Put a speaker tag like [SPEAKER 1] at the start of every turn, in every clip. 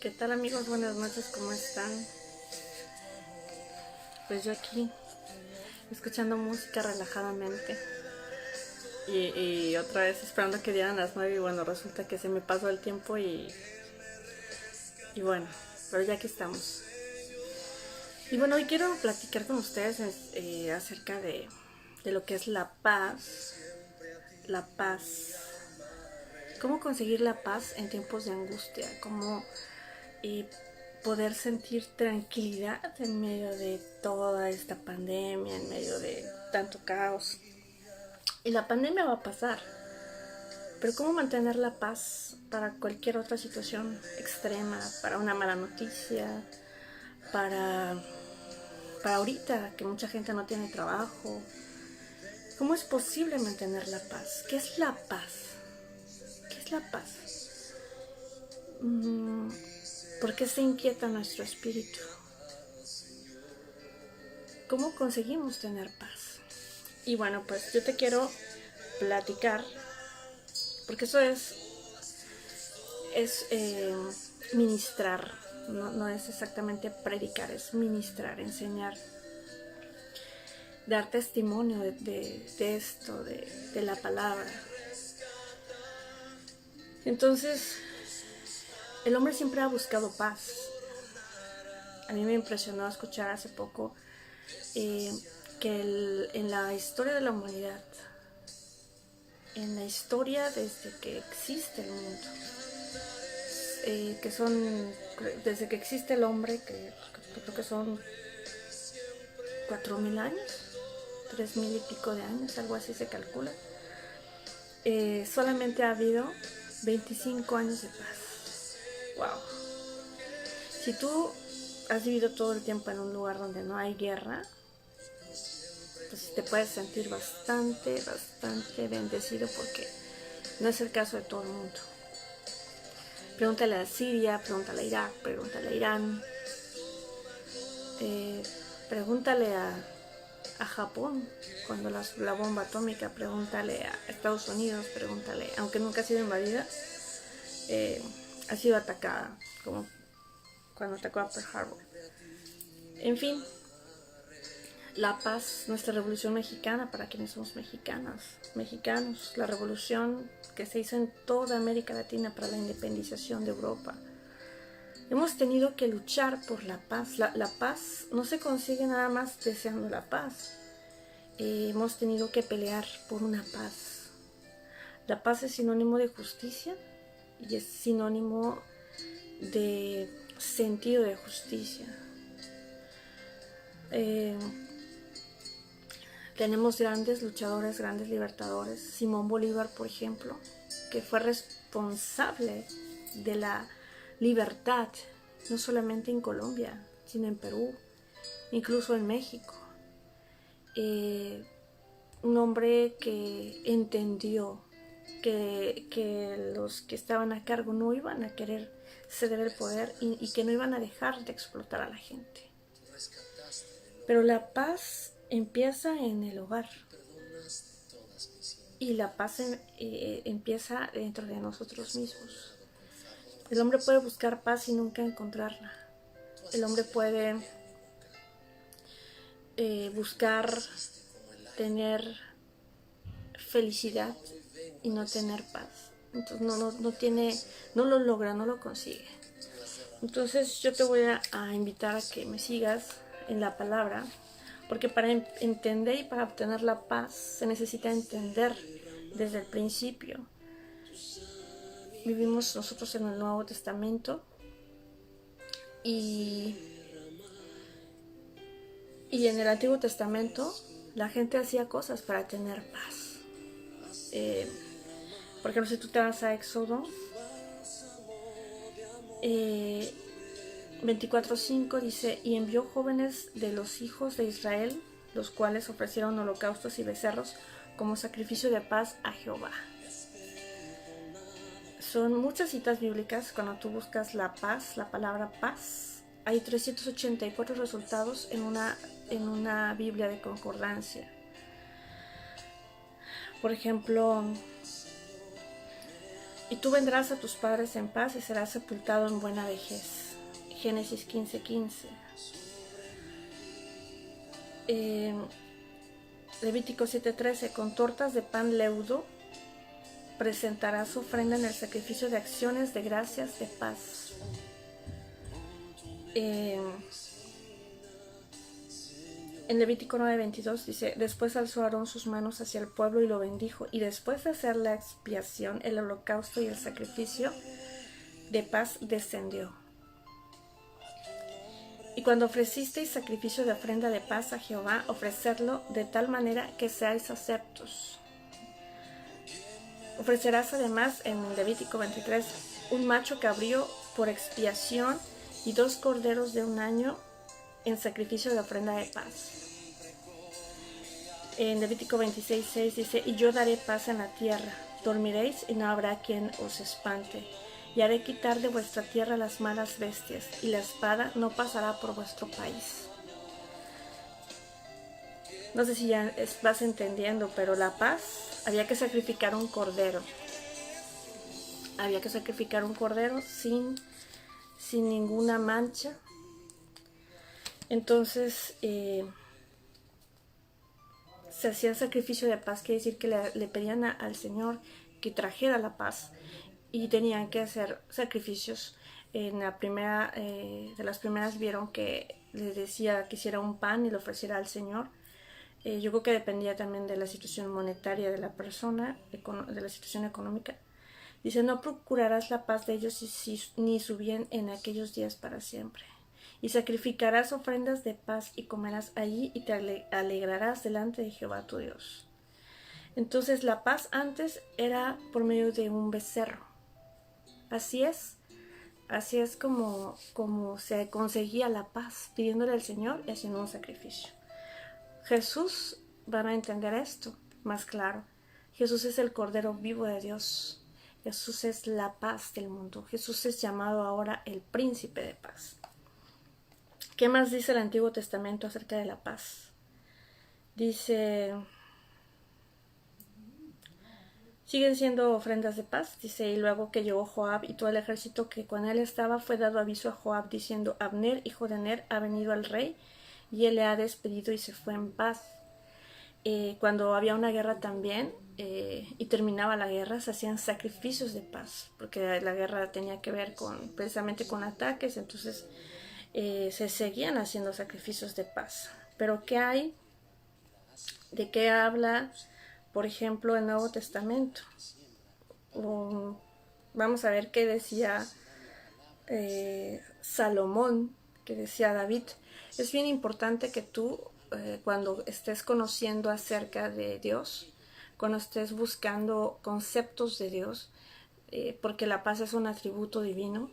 [SPEAKER 1] ¿Qué tal, amigos? Buenas noches, ¿cómo están? Pues yo aquí escuchando música relajadamente y otra vez esperando que dieran las 9 y bueno, resulta que se me pasó el tiempo y bueno, pero ya aquí estamos. Y bueno, hoy quiero platicar con ustedes acerca de lo que es la paz, cómo conseguir la paz en tiempos de angustia, cómo poder sentir tranquilidad en medio de toda esta pandemia, en medio de tanto caos. Y la pandemia va a pasar, pero cómo mantener la paz para cualquier otra situación extrema, para una mala noticia, para, para ahorita que mucha gente no tiene trabajo. ¿Cómo es posible mantener la paz? ¿Qué es la paz? ¿Qué es la paz? ¿Por qué se inquieta nuestro espíritu? ¿Cómo conseguimos tener paz? Y bueno, pues yo te quiero platicar, porque eso es ministrar, no es exactamente predicar, es ministrar, enseñar, dar testimonio de esto, de la palabra. Entonces, el hombre siempre ha buscado paz. A mí me impresionó escuchar hace poco que en la historia de la humanidad, en la historia desde que existe el mundo, que son desde que existe el hombre, que creo que son 4.000 años, 3.000 y pico de años, algo así se calcula. Solamente ha habido 25 años de paz. Wow. Si tú has vivido todo el tiempo en un lugar donde no hay guerra, pues te puedes sentir bastante bendecido, porque no es el caso de todo el mundo. Pregúntale a Siria, pregúntale a Irak, pregúntale a Irán, pregúntale a Japón cuando la bomba atómica, pregúntale a Estados Unidos, pregúntale, aunque nunca ha sido invadida, ha sido atacada, como cuando atacó a Pearl Harbor. En fin, la paz, nuestra revolución mexicana, para quienes somos mexicanos, la revolución que se hizo en toda América Latina para la independización de Europa. Hemos tenido que luchar por la paz. La paz no se consigue nada más deseando la paz. Hemos tenido que pelear por una paz. La paz es sinónimo de justicia y es sinónimo de sentido de justicia. Tenemos grandes luchadores, grandes libertadores. Simón Bolívar, por ejemplo, que fue responsable de la libertad, no solamente en Colombia, sino en Perú, incluso en México. Un hombre que entendió que los que estaban a cargo no iban a querer ceder el poder y que no iban a dejar de explotar a la gente. Pero la paz empieza en el hogar. Y la paz empieza dentro de nosotros mismos. El hombre puede buscar paz y nunca encontrarla. El hombre puede buscar tener felicidad y no tener paz. Entonces no lo logra, no lo consigue. Entonces yo te voy a invitar a que me sigas en la palabra, porque para entender y para obtener la paz se necesita entender desde el principio. Vivimos nosotros en el Nuevo Testamento y en el Antiguo Testamento la gente hacía cosas para tener paz. Por ejemplo, si tú te vas a Éxodo, 24:5 dice, y envió jóvenes de los hijos de Israel, los cuales ofrecieron holocaustos y becerros como sacrificio de paz a Jehová. Son muchas citas bíblicas. Cuando tú buscas la paz, la palabra paz, hay 384 resultados en una Biblia de concordancia. Por ejemplo, y tú vendrás a tus padres en paz y serás sepultado en buena vejez. Génesis 15:15. Levítico 7:13, con tortas de pan leudo presentarás ofrenda en el sacrificio de acciones de gracias de paz. En Levítico 9:22 dice, después alzó Aarón sus manos hacia el pueblo y lo bendijo, y después de hacer la expiación, el holocausto y el sacrificio de paz descendió. Y cuando ofrecisteis sacrificio de ofrenda de paz a Jehová, ofrecerlo de tal manera que seáis aceptos. Ofrecerás además en Levítico 23 un macho cabrío por expiación y 2 corderos de un año en sacrificio de ofrenda de paz. En Levítico 26:6 dice, y yo daré paz en la tierra, dormiréis y no habrá quien os espante, y haré quitar de vuestra tierra las malas bestias, y la espada no pasará por vuestro país. No sé si ya vas entendiendo, pero la paz, había que sacrificar un cordero. Había que sacrificar un cordero sin ninguna mancha. Entonces, se hacía sacrificio de paz, quiere decir que le pedían al Señor que trajera la paz, y tenían que hacer sacrificios. En la primera, de las primeras vieron que le decía que hiciera un pan y lo ofreciera al Señor. Yo creo que dependía también de la situación monetaria de la persona, de la situación económica. Dice, no procurarás la paz de ellos ni su bien en aquellos días para siempre. Y sacrificarás ofrendas de paz y comerás allí y te alegrarás delante de Jehová tu Dios. Entonces la paz antes era por medio de un becerro. Así es como se conseguía la paz, pidiéndole al Señor y haciendo un sacrificio. Jesús, van a entender esto más claro. Jesús es el Cordero vivo de Dios. Jesús es la paz del mundo. Jesús es llamado ahora el Príncipe de Paz. ¿Qué más dice el Antiguo Testamento acerca de la paz? Dice, siguen siendo ofrendas de paz. Dice, y luego que llegó Joab y todo el ejército que con él estaba, fue dado aviso a Joab diciendo, Abner, hijo de Ner, ha venido al rey, y él le ha despedido y se fue en paz. Cuando había una guerra también, y terminaba la guerra, se hacían sacrificios de paz, porque la guerra tenía que ver precisamente con ataques. Entonces se seguían haciendo sacrificios de paz. Pero ¿qué hay? ¿De qué habla, por ejemplo, el Nuevo Testamento? Vamos a ver qué decía Salomón, qué decía David. Es bien importante que tú, cuando estés conociendo acerca de Dios, cuando estés buscando conceptos de Dios, porque la paz es un atributo divino,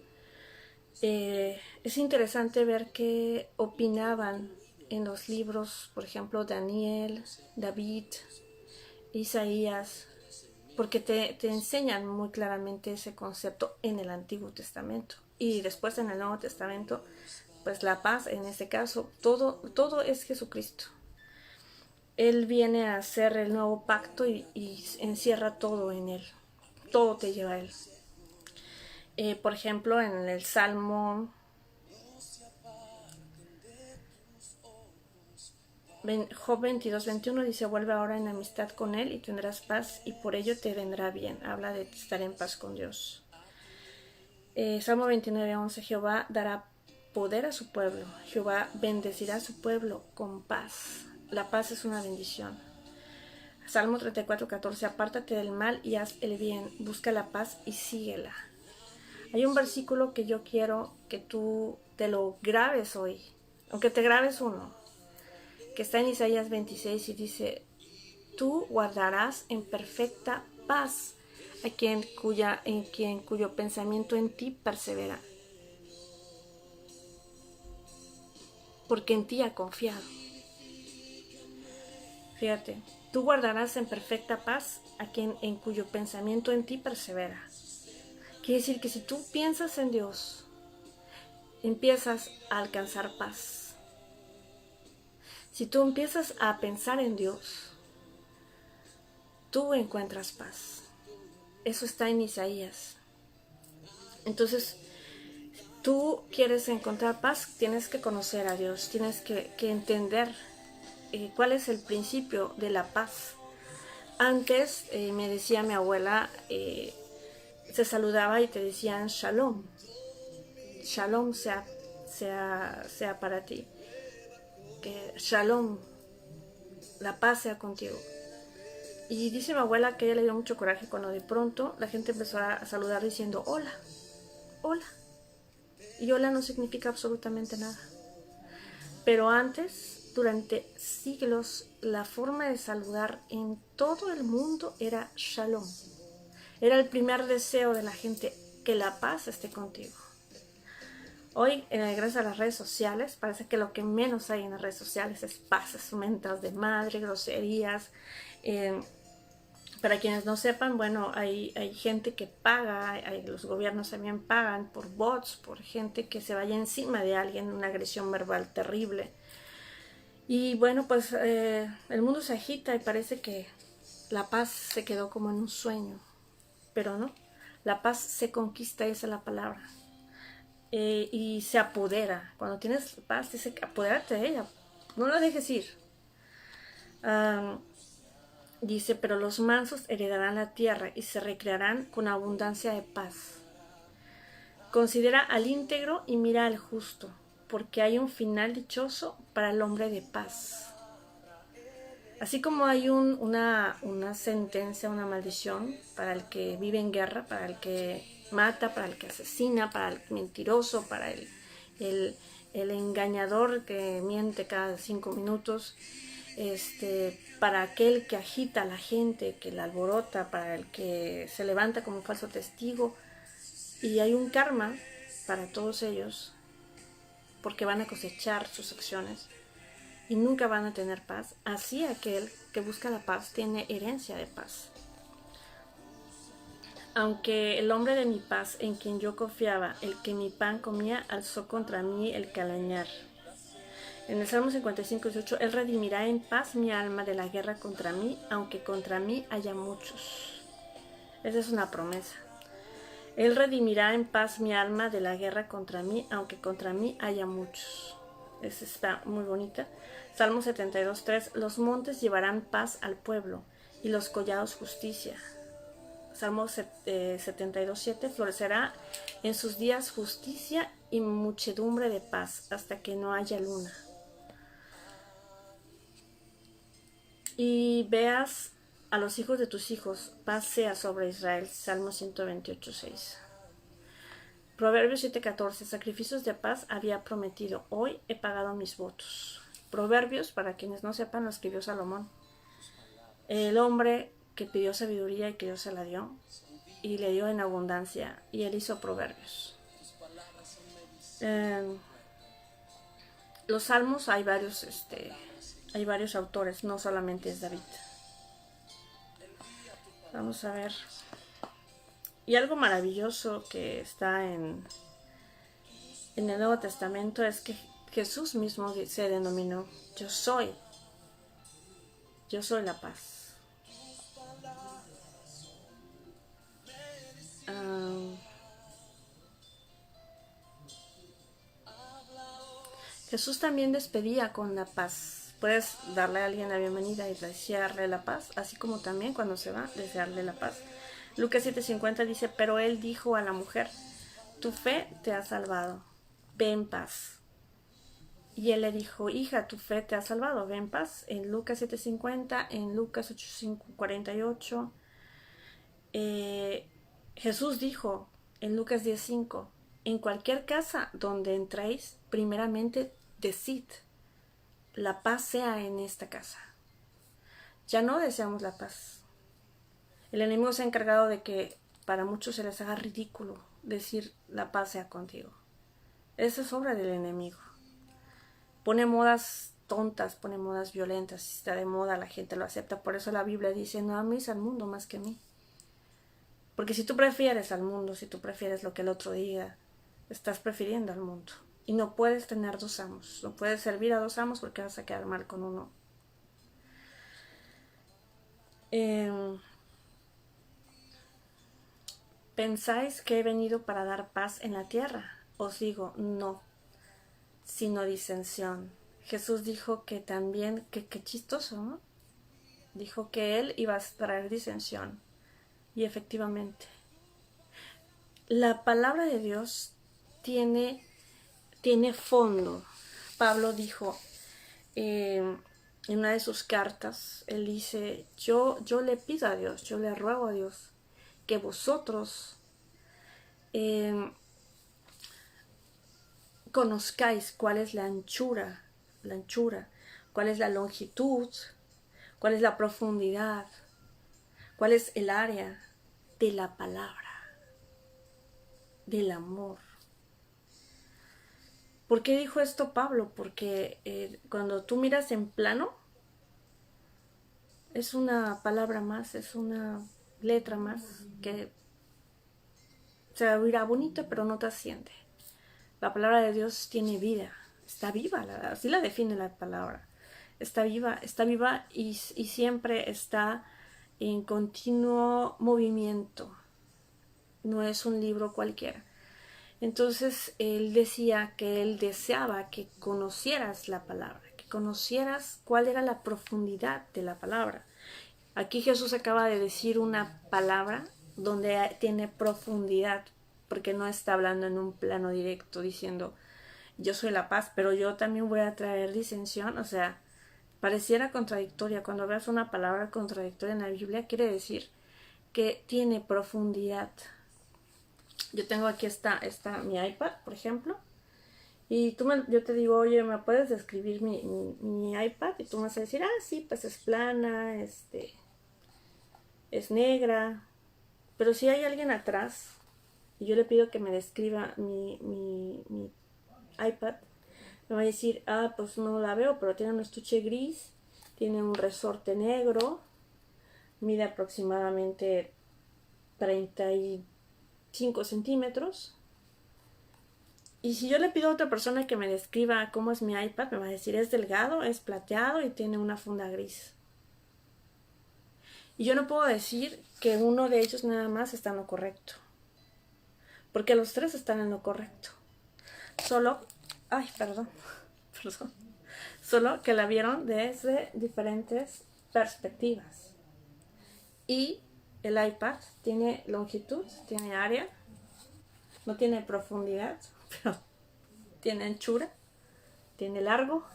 [SPEAKER 1] es interesante ver qué opinaban en los libros, por ejemplo, Daniel, David, Isaías, porque te enseñan muy claramente ese concepto en el Antiguo Testamento. Y después en el Nuevo Testamento, pues la paz, en este caso, todo es Jesucristo. Él viene a hacer el nuevo pacto y encierra todo en él. Todo te lleva a él. Por ejemplo, en el Salmo Job 22:21 dice, vuelve ahora en amistad con él y tendrás paz y por ello te vendrá bien. Habla de estar en paz con Dios. Salmo 29:11, Jehová dará poder a su pueblo. Jehová bendecirá a su pueblo con paz. La paz es una bendición. Salmo 34:14, apártate del mal y haz el bien. Busca la paz y síguela. Hay un versículo que yo quiero que tú te lo grabes hoy, aunque te grabes uno, que está en Isaías 26 y dice, tú guardarás en perfecta paz a cuyo pensamiento en ti persevera. porque en ti ha confiado. Fíjate, tú guardarás en perfecta paz a quien en cuyo pensamiento en ti persevera. Quiere decir que si tú piensas en Dios, empiezas a alcanzar paz. Si tú empiezas a pensar en Dios, tú encuentras paz. Eso está en Isaías. Entonces, tú quieres encontrar paz, tienes que conocer a Dios, tienes que entender cuál es el principio de la paz. Antes, me decía mi abuela, se saludaba y te decían shalom. Shalom sea para ti. Que shalom, la paz sea contigo. Y dice mi abuela que a ella le dio mucho coraje cuando de pronto la gente empezó a saludar diciendo hola, hola. Y hola no significa absolutamente nada. Pero antes, durante siglos, la forma de saludar en todo el mundo era shalom. Era el primer deseo de la gente, que la paz esté contigo. Hoy, gracias a las redes sociales, parece que lo que menos hay en las redes sociales es paz, mentas de madre, groserías. Para quienes no sepan, bueno, hay gente que paga, los gobiernos también pagan por bots, por gente que se vaya encima de alguien, una agresión verbal terrible. Y bueno, pues el mundo se agita y parece que la paz se quedó como en un sueño, pero no, la paz se conquista, esa es la palabra. Y se apodera. Cuando tienes paz, dice apodérate de ella, no la dejes ir. Dice, pero los mansos heredarán la tierra y se recrearán con abundancia de paz. Considera al íntegro y mira al justo, porque hay un final dichoso para el hombre de paz. Así como hay una sentencia, una maldición para el que vive en guerra, para el que mata, para el que asesina, para el mentiroso, para el engañador que miente cada 5 minutos, para aquel que agita a la gente, que la alborota, para el que se levanta como falso testigo. Y hay un karma para todos ellos, porque van a cosechar sus acciones y nunca van a tener paz. Así aquel que busca la paz tiene herencia de paz. Aunque el hombre de mi paz, en quien yo confiaba, el que mi pan comía, alzó contra mí el calañar. En el Salmo 55:18, Él redimirá en paz mi alma de la guerra contra mí, aunque contra mí haya muchos. Esa es una promesa. Él redimirá en paz mi alma de la guerra contra mí, aunque contra mí haya muchos. Esa está muy bonita. Salmo 72:3, los montes llevarán paz al pueblo y los collados justicia. Salmo 72:7, florecerá en sus días justicia y muchedumbre de paz hasta que no haya luna. Y veas a los hijos de tus hijos, paz sea sobre Israel. Salmo 128:6. Proverbios 7:14, sacrificios de paz había prometido, hoy he pagado mis votos. Proverbios, para quienes no sepan, lo escribió Salomón, el hombre que pidió sabiduría y que Dios se la dio, y le dio en abundancia, y él hizo proverbios. Los salmos hay varios autores, no solamente es David. Vamos a ver. Y algo maravilloso que está en el Nuevo Testamento es que Jesús mismo se denominó, yo soy la paz. Jesús también despedía con la paz. Puedes darle a alguien la bienvenida y desearle la paz, así como también cuando se va, desearle la paz. Lucas 7:50 dice, pero él dijo a la mujer, tu fe te ha salvado, ve en paz. Y él le dijo, hija, tu fe te ha salvado, ve en paz. En Lucas 7:50, en Lucas 8:48. Jesús dijo en Lucas 10:5, en cualquier casa donde entréis, primeramente decid, la paz sea en esta casa. Ya no deseamos la paz. El enemigo se ha encargado de que para muchos se les haga ridículo decir la paz sea contigo. Esa es obra del enemigo. pone modas tontas, pone modas violentas. Si está de moda, la gente lo acepta. Por eso la Biblia dice, no améis al mundo más que a mí. Porque si tú prefieres al mundo, si tú prefieres lo que el otro diga, estás prefiriendo al mundo. Y no puedes tener dos amos. No puedes servir a dos amos porque vas a quedar mal con uno. ¿Pensáis que he venido para dar paz en la tierra? Os digo, no, sino disensión. Jesús dijo que también, que chistoso, ¿no? Dijo que él iba a traer disensión. Y efectivamente, la palabra de Dios tiene fondo. Pablo dijo en una de sus cartas, él dice, yo le pido a Dios, yo le ruego a Dios que vosotros conozcáis cuál es la anchura, cuál es la longitud, cuál es la profundidad, cuál es el área de la palabra, del amor. ¿Por qué dijo esto Pablo? Porque cuando tú miras en plano, es una palabra más, es una letra más que se oirá bonito, pero no trasciende. La palabra de Dios tiene vida, está viva, así la define la palabra. Está viva y siempre está en continuo movimiento. No es un libro cualquiera. Entonces él decía que él deseaba que conocieras la palabra, que conocieras cuál era la profundidad de la palabra. Aquí Jesús acaba de decir una palabra donde tiene profundidad, porque no está hablando en un plano directo diciendo yo soy la paz, pero yo también voy a traer disensión. O sea, pareciera contradictoria. Cuando veas una palabra contradictoria en la Biblia, quiere decir que tiene profundidad. Yo tengo aquí mi iPad, por ejemplo, y yo te digo, oye, ¿me puedes describir mi iPad? Y tú me vas a decir, sí, pues es plana, es negra. Pero si hay alguien atrás y yo le pido que me describa mi iPad, me va a decir, pues no la veo, pero tiene un estuche gris, tiene un resorte negro, mide aproximadamente 35 centímetros. Y si yo le pido a otra persona que me describa cómo es mi iPad, me va a decir, es delgado, es plateado y tiene una funda gris. Y yo no puedo decir que uno de ellos nada más está en lo correcto, porque los tres están en lo correcto. Solo que la vieron desde diferentes perspectivas. Y el iPad tiene longitud, tiene área, no tiene profundidad, pero tiene anchura, tiene largo.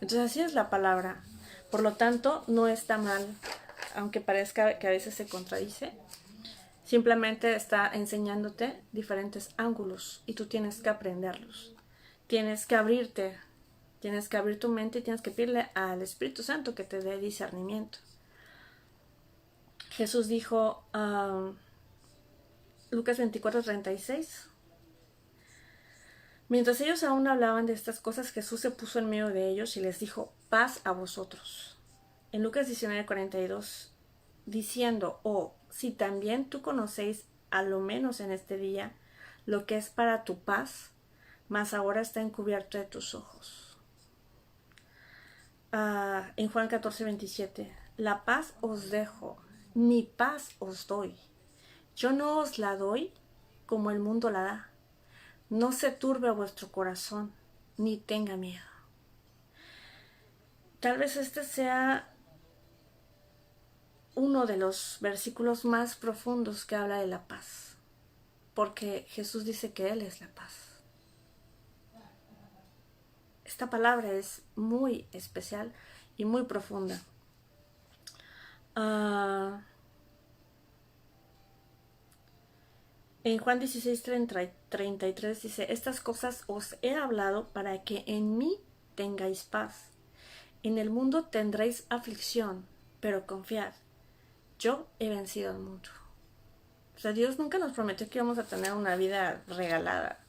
[SPEAKER 1] Entonces así es la palabra. Por lo tanto, no está mal, aunque parezca que a veces se contradice. Simplemente está enseñándote diferentes ángulos y tú tienes que aprenderlos. Tienes que abrirte, tienes que abrir tu mente y tienes que pedirle al Espíritu Santo que te dé discernimiento. Jesús dijo, Lucas 24:36, mientras ellos aún hablaban de estas cosas, Jesús se puso en medio de ellos y les dijo, paz a vosotros. En Lucas 19:42, diciendo, si también tú conocéis, a lo menos en este día, lo que es para tu paz, mas ahora está encubierto de tus ojos. En Juan 14:27, la paz os dejo, mi paz os doy. Yo no os la doy como el mundo la da. No se turbe vuestro corazón, ni tenga miedo. Tal vez este sea uno de los versículos más profundos que habla de la paz, porque Jesús dice que Él es la paz. Esta palabra es muy especial y muy profunda. En Juan 16:33 dice, estas cosas os he hablado para que en mí tengáis paz. En el mundo tendréis aflicción, pero confiad, yo he vencido al mundo. O sea, Dios nunca nos prometió que íbamos a tener una vida regalada.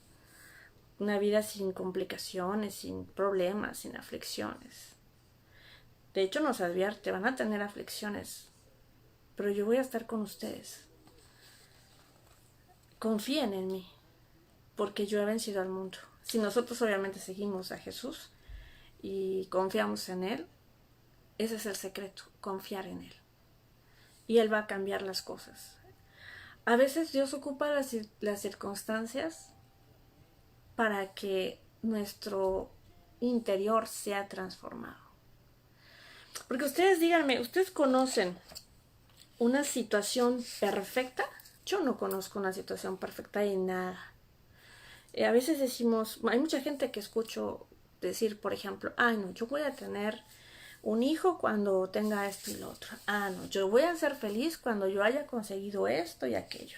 [SPEAKER 1] una vida sin complicaciones, sin problemas, sin aflicciones. De hecho nos advierte, van a tener aflicciones, pero yo voy a estar con ustedes. Confíen en mí, porque yo he vencido al mundo. Si nosotros obviamente seguimos a Jesús y confiamos en Él, ese es el secreto, confiar en Él. Y Él va a cambiar las cosas. A veces Dios ocupa las circunstancias para que nuestro interior sea transformado. Porque ustedes díganme, ¿ustedes conocen una situación perfecta? Yo no conozco una situación perfecta de nada. A veces decimos, hay mucha gente que escucho decir, por ejemplo, no, yo voy a tener un hijo cuando tenga esto y lo otro. No, yo voy a ser feliz cuando yo haya conseguido esto y aquello.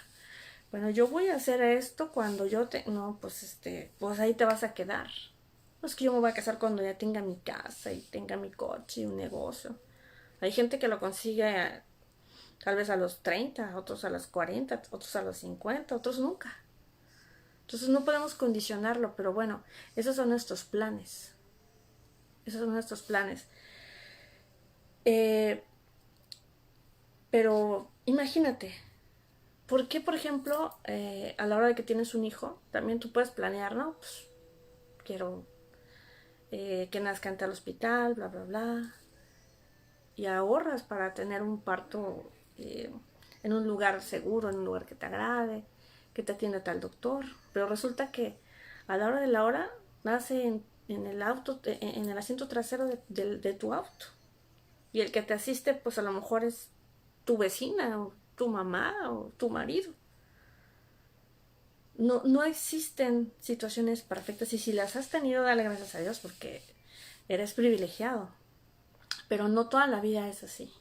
[SPEAKER 1] Bueno, yo voy a hacer esto cuando yo no, pues ahí te vas a quedar. No es que yo me voy a casar cuando ya tenga mi casa y tenga mi coche y un negocio. Hay gente que lo consigue tal vez a los 30, otros a los 40, otros a los 50, otros nunca. Entonces no podemos condicionarlo, pero bueno, esos son nuestros planes. Esos son nuestros planes. Pero imagínate, ¿por qué, por ejemplo, a la hora de que tienes un hijo, también tú puedes planear, ¿no? Pues quiero que nazca en tal hospital, bla, bla, bla. Y ahorras para tener un parto en un lugar seguro, en un lugar que te agrade, que te atienda tal doctor. Pero resulta que a la hora de la hora nace en el auto, en el asiento trasero de tu auto. Y el que te asiste, pues a lo mejor es tu vecina, o tu mamá, o tu marido. No existen situaciones perfectas, y si las has tenido, dale gracias a Dios porque eres privilegiado. Pero no toda la vida es así.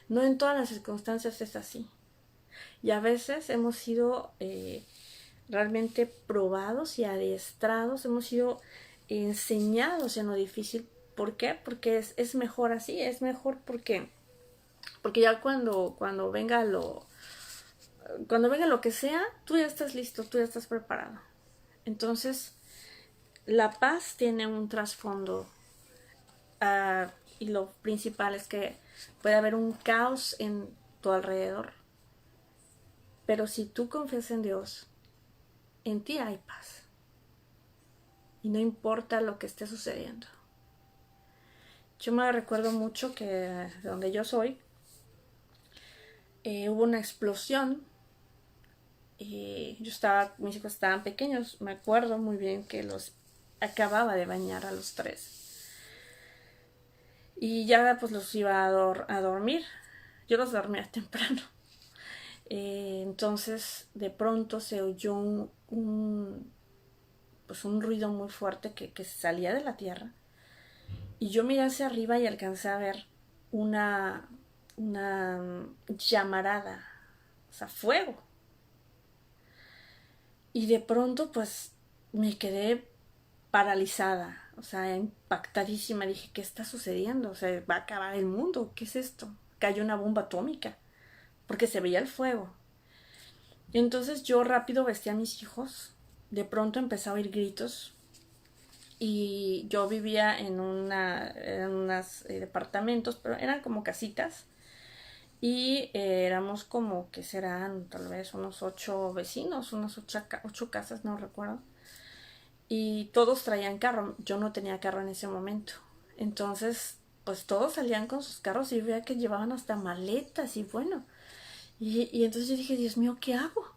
[SPEAKER 1] No en todas las circunstancias es así. Y a veces hemos sido realmente probados y adiestrados, hemos sido enseñados en lo difícil. ¿Por qué? Porque es mejor así, es mejor porque ya cuando venga lo que sea, tú ya estás listo, tú ya estás preparado. Entonces, la paz tiene un trasfondo y lo principal es que puede haber un caos en tu alrededor. Pero si tú confías en Dios, en ti hay paz. Y no importa lo que esté sucediendo. Yo me recuerdo mucho que donde yo soy, hubo una explosión. Y mis hijos estaban pequeños. Me acuerdo muy bien que los acababa de bañar a los 3. Y ya pues los iba a dormir. Yo los dormía temprano. Entonces de pronto se oyó un ruido muy fuerte que salía de la tierra. Y yo miré hacia arriba y alcancé a ver una llamarada, o sea, fuego. Y de pronto pues me quedé paralizada, o sea, impactadísima. Dije, ¿qué está sucediendo? O sea, va a acabar el mundo, ¿qué es esto? Cayó una bomba atómica, porque se veía el fuego. Y entonces yo rápido vestí a mis hijos. De pronto empecé a oír gritos. Y yo vivía en unos departamentos, pero eran como casitas. Y éramos como que serán tal vez unos 8 vecinos, unas 8 casas, no recuerdo. Y todos traían carro. Yo no tenía carro en ese momento. Entonces, pues todos salían con sus carros y yo veía que llevaban hasta maletas y bueno. Y entonces yo dije, Dios mío, ¿qué hago?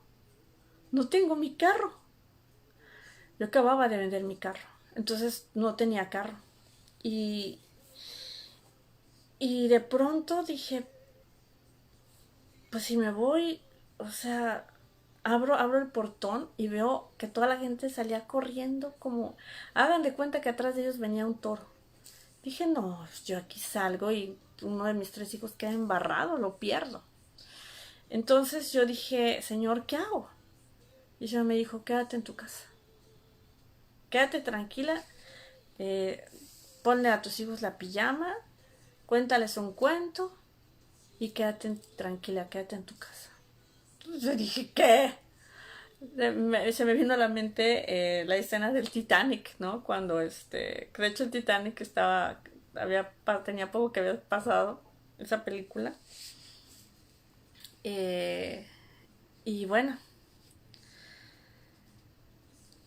[SPEAKER 1] No tengo mi carro. Yo acababa de vender mi carro. Entonces no tenía carro. Y de pronto dije, pues si me voy, o sea, abro el portón y veo que toda la gente salía corriendo como, hagan de cuenta que atrás de ellos venía un toro. Dije, no, yo aquí salgo y uno de mis 3 hijos queda embarrado, lo pierdo. Entonces yo dije, Señor, ¿qué hago? Y ella me dijo, quédate en tu casa. Quédate tranquila, ponle a tus hijos la pijama, cuéntales un cuento y quédate tranquila, quédate en tu casa. Entonces yo dije, ¿qué? Se me vino a la mente la escena del Titanic, ¿no? Cuando de hecho el Titanic tenía poco que había pasado esa película. Eh, y bueno,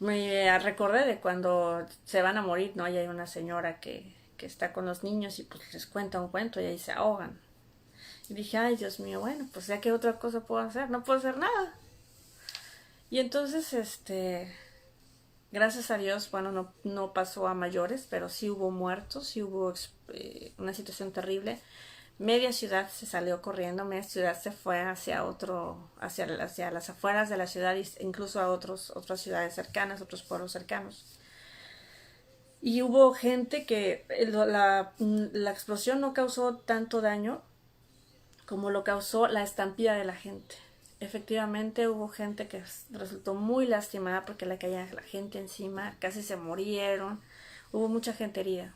[SPEAKER 1] me recordé de cuando se van a morir, ¿no? Y hay una señora que está con los niños y pues les cuenta un cuento y ahí se ahogan. Y dije, ay, Dios mío, bueno, pues ya que otra cosa puedo hacer, no puedo hacer nada. Y entonces, gracias a Dios, bueno, no pasó a mayores, pero sí hubo muertos, sí hubo una situación terrible. Media ciudad se salió corriendo, media ciudad se fue hacia las afueras de la ciudad e incluso a otras ciudades cercanas, otros pueblos cercanos. Y hubo gente que la explosión no causó tanto daño como lo causó la estampida de la gente. Efectivamente hubo gente que resultó muy lastimada porque le caía la gente encima, casi se murieron, hubo mucha gente herida.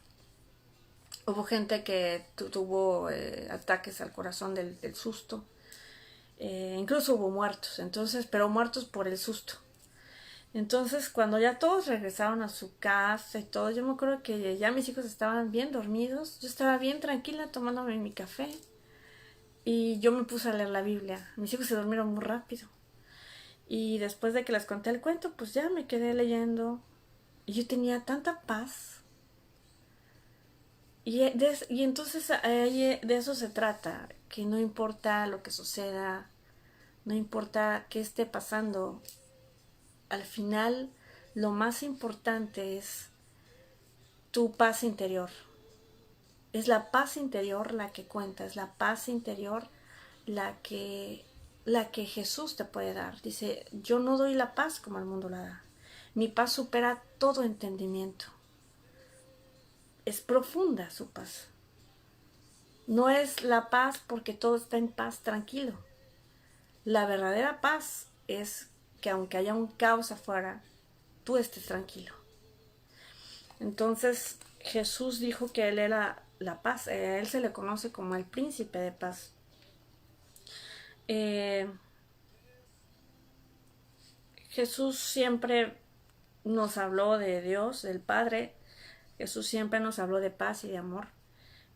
[SPEAKER 1] Hubo gente que tuvo ataques al corazón del susto. Incluso hubo muertos, entonces, pero muertos por el susto. Entonces, cuando ya todos regresaron a su casa y todo, yo me acuerdo que ya mis hijos estaban bien dormidos. Yo estaba bien tranquila tomándome mi café. Y yo me puse a leer la Biblia. Mis hijos se durmieron muy rápido. Y después de que les conté el cuento, pues ya me quedé leyendo. Y yo tenía tanta paz. Y entonces de eso se trata. Que no importa lo que suceda. No importa qué esté pasando. Al final, lo más importante es tu paz interior. Es la paz interior la que cuenta, es la paz interior la que, la que Jesús te puede dar. Dice, yo no doy la paz como el mundo la da. Mi paz supera todo entendimiento. Es profunda su paz. No es la paz porque todo está en paz tranquilo. La verdadera paz es que aunque haya un caos afuera, tú estés tranquilo. Entonces Jesús dijo que Él era la paz. A Él se le conoce como el príncipe de paz. Jesús siempre nos habló de Dios, del Padre. Jesús siempre nos habló de paz y de amor.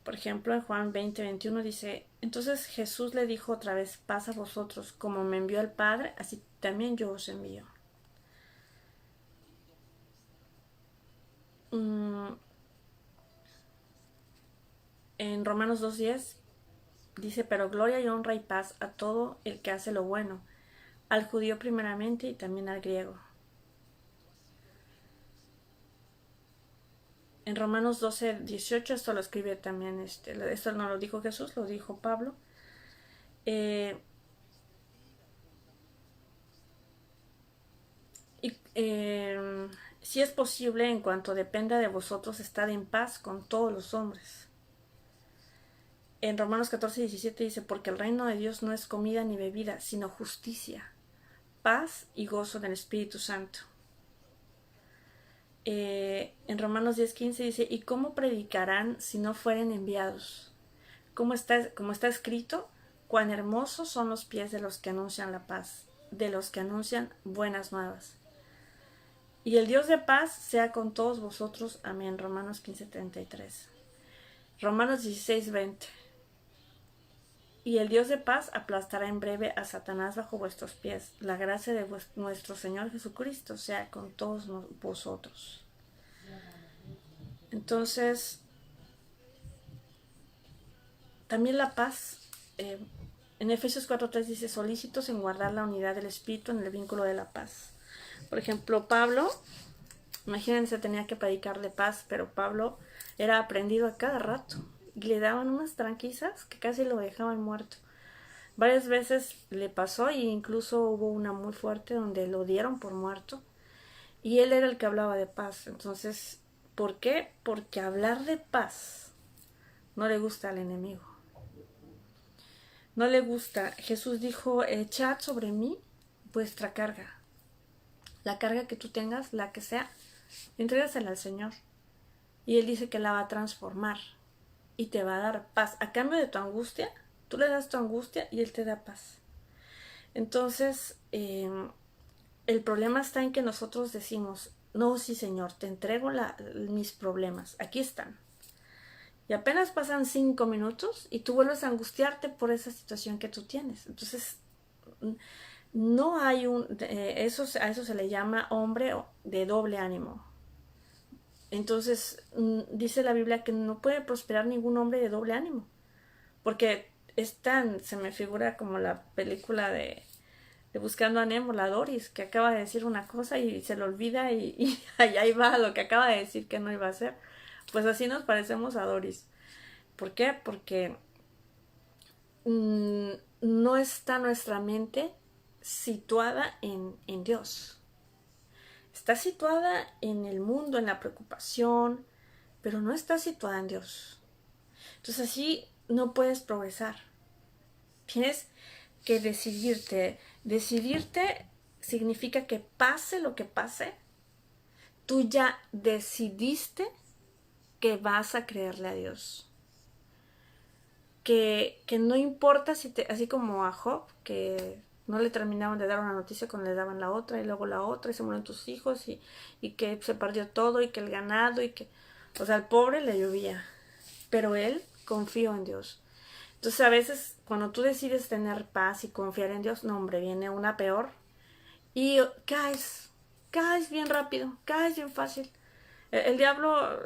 [SPEAKER 1] Por ejemplo, en Juan 20:21 dice, entonces Jesús le dijo otra vez, paz a vosotros, como me envió el Padre, así también yo os envío. En Romanos 2:10 dice, pero gloria y honra y paz a todo el que hace lo bueno, al judío primeramente y también al griego. En Romanos 12:18, esto lo escribe también, esto no lo dijo Jesús, lo dijo Pablo. Si es posible, en cuanto dependa de vosotros, estad en paz con todos los hombres. En Romanos 14:17 dice, porque el reino de Dios no es comida ni bebida, sino justicia, paz y gozo del Espíritu Santo. En Romanos 10:15 dice, ¿y cómo predicarán si no fueren enviados? Como está escrito, cuán hermosos son los pies de los que anuncian la paz, de los que anuncian buenas nuevas. Y el Dios de paz sea con todos vosotros. Amén. Romanos 15:33. Romanos 16:20. Y el Dios de paz aplastará en breve a Satanás bajo vuestros pies. La gracia de nuestro Señor Jesucristo sea con todos vosotros. Entonces, también la paz, en Efesios 4:3 dice, solícitos en guardar la unidad del Espíritu en el vínculo de la paz. Por ejemplo, Pablo, imagínense, tenía que predicar de paz, pero Pablo era aprendido a cada rato. Y le daban unas tranquilizas que casi lo dejaban muerto. Varias veces le pasó y incluso hubo una muy fuerte donde lo dieron por muerto. Y él era el que hablaba de paz. Entonces, ¿por qué? Porque hablar de paz no le gusta al enemigo. No le gusta. Jesús dijo, echad sobre mí vuestra carga. La carga que tú tengas, la que sea, entrégasela al Señor. Y Él dice que la va a transformar y te va a dar paz. A cambio de tu angustia, tú le das tu angustia y Él te da paz. Entonces, el problema está en que nosotros decimos, no, sí Señor, te entrego mis problemas, aquí están. Y apenas pasan 5 minutos y tú vuelves a angustiarte por esa situación que tú tienes. Entonces, no hay a eso se le llama hombre de doble ánimo. Entonces, dice la Biblia que no puede prosperar ningún hombre de doble ánimo. Porque se me figura como la película de Buscando a Nemo, la Doris, que acaba de decir una cosa y se le olvida y ahí va lo que acaba de decir que no iba a hacer. Pues así nos parecemos a Doris. ¿Por qué? Porque no está nuestra mente situada en Dios. Está situada en el mundo, en la preocupación, pero no está situada en Dios. Entonces así no puedes progresar. Tienes que decidirte. Decidirte significa que pase lo que pase, tú ya decidiste que vas a creerle a Dios. Que no importa así como a Job, que no le terminaban de dar una noticia cuando le daban la otra y luego la otra y se murieron tus hijos y que se perdió todo y que el ganado y que, o sea, al pobre le llovía, pero él confió en Dios. Entonces a veces cuando tú decides tener paz y confiar en Dios, no hombre, viene una peor y caes bien rápido, caes bien fácil. El diablo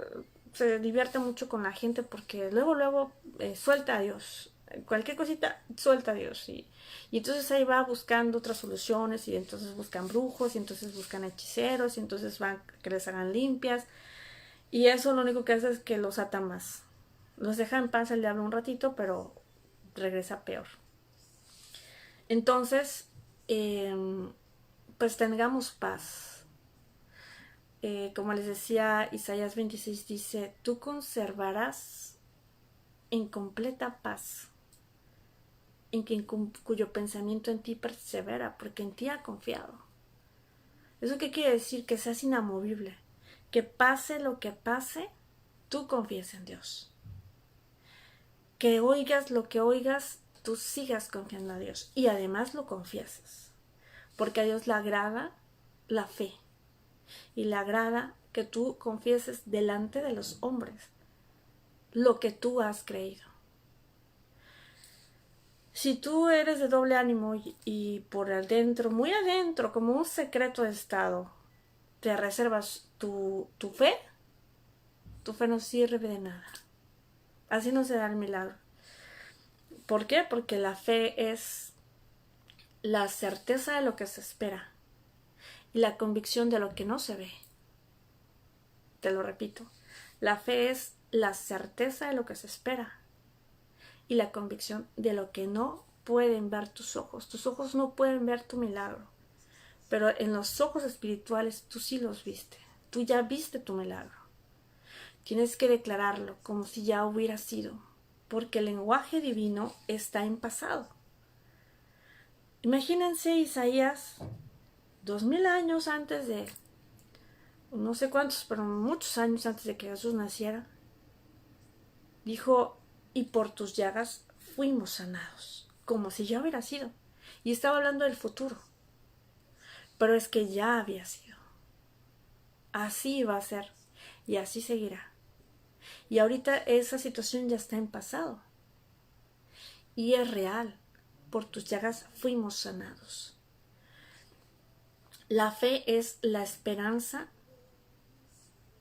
[SPEAKER 1] se divierte mucho con la gente porque luego suelta a Dios. Cualquier cosita, suelta a Dios. Y entonces ahí va buscando otras soluciones y entonces buscan brujos y entonces buscan hechiceros y entonces van que les hagan limpias. Y eso lo único que hace es que los ata más. Los deja en paz el diablo un ratito, pero regresa peor. Entonces, pues tengamos paz. Como les decía, Isaías 26 dice, tú conservarás en completa paz, cuyo pensamiento en ti persevera, porque en ti ha confiado. ¿Eso qué quiere decir? Que seas inamovible, que pase lo que pase, tú confíes en Dios. Que oigas lo que oigas, tú sigas confiando a Dios y además lo confieses, porque a Dios le agrada la fe y le agrada que tú confieses delante de los hombres lo que tú has creído. Si tú eres de doble ánimo y por adentro, muy adentro, como un secreto de estado, te reservas tu fe, tu fe no sirve de nada. Así no se da el milagro. ¿Por qué? Porque la fe es la certeza de lo que se espera y la convicción de lo que no se ve. Te lo repito, la fe es la certeza de lo que se espera y la convicción de lo que no pueden ver tus ojos. Tus ojos no pueden ver tu milagro, pero en los ojos espirituales tú sí los viste. Tú ya viste tu milagro. Tienes que declararlo como si ya hubiera sido, porque el lenguaje divino está en pasado. Imagínense Isaías 2000 años antes de, no sé cuántos, pero muchos años antes de que Jesús naciera, dijo, y por tus llagas fuimos sanados, como si ya hubiera sido. Y estaba hablando del futuro, pero es que ya había sido. Así va a ser y así seguirá. Y ahorita esa situación ya está en pasado y es real. Por tus llagas fuimos sanados. La fe es la esperanza,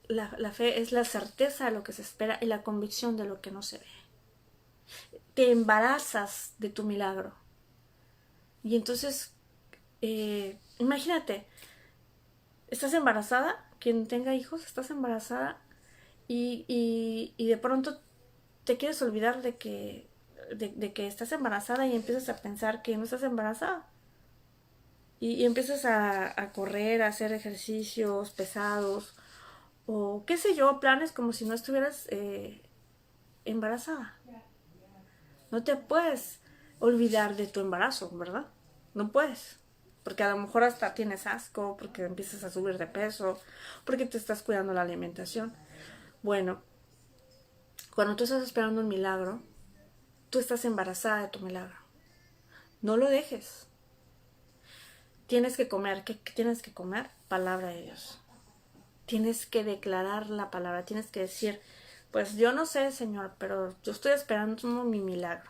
[SPEAKER 1] la fe es la certeza de lo que se espera y la convicción de lo que no se ve. Te embarazas de tu milagro. Y entonces, imagínate, estás embarazada, quien tenga hijos, estás embarazada y de pronto te quieres olvidar de que estás embarazada y empiezas a pensar que no estás embarazada. Y empiezas a correr, a hacer ejercicios pesados o qué sé yo, planes como si no estuvieras embarazada. No te puedes olvidar de tu embarazo, ¿verdad? No puedes. Porque a lo mejor hasta tienes asco, porque empiezas a subir de peso, porque te estás cuidando la alimentación. Bueno, cuando tú estás esperando un milagro, tú estás embarazada de tu milagro. No lo dejes. tienes que comer. ¿Qué tienes que comer? Palabra de Dios. Tienes que declarar la palabra, tienes que decir, pues yo no sé, Señor, pero yo estoy esperando mi milagro.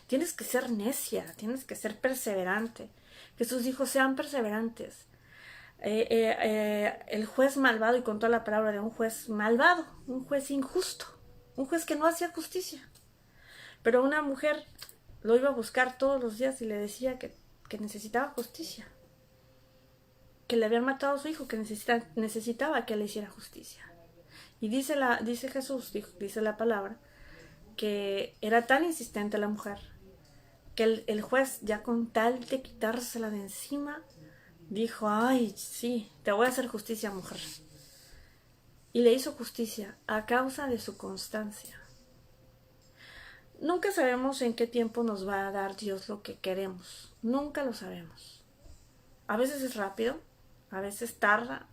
[SPEAKER 1] Tienes que ser necia, tienes que ser perseverante. Jesús dijo, sean perseverantes. El juez malvado, y contó la palabra de un juez malvado, un juez injusto, un juez que no hacía justicia. Pero una mujer lo iba a buscar todos los días y le decía que necesitaba justicia, que le habían matado a su hijo, que necesitaba que le hiciera justicia. Y dice Jesús, dice la palabra, que era tan insistente la mujer, que el juez, ya con tal de quitársela de encima, dijo, ay, sí, te voy a hacer justicia, mujer. Y le hizo justicia a causa de su constancia. Nunca sabemos en qué tiempo nos va a dar Dios lo que queremos. Nunca lo sabemos. A veces es rápido, a veces tarda.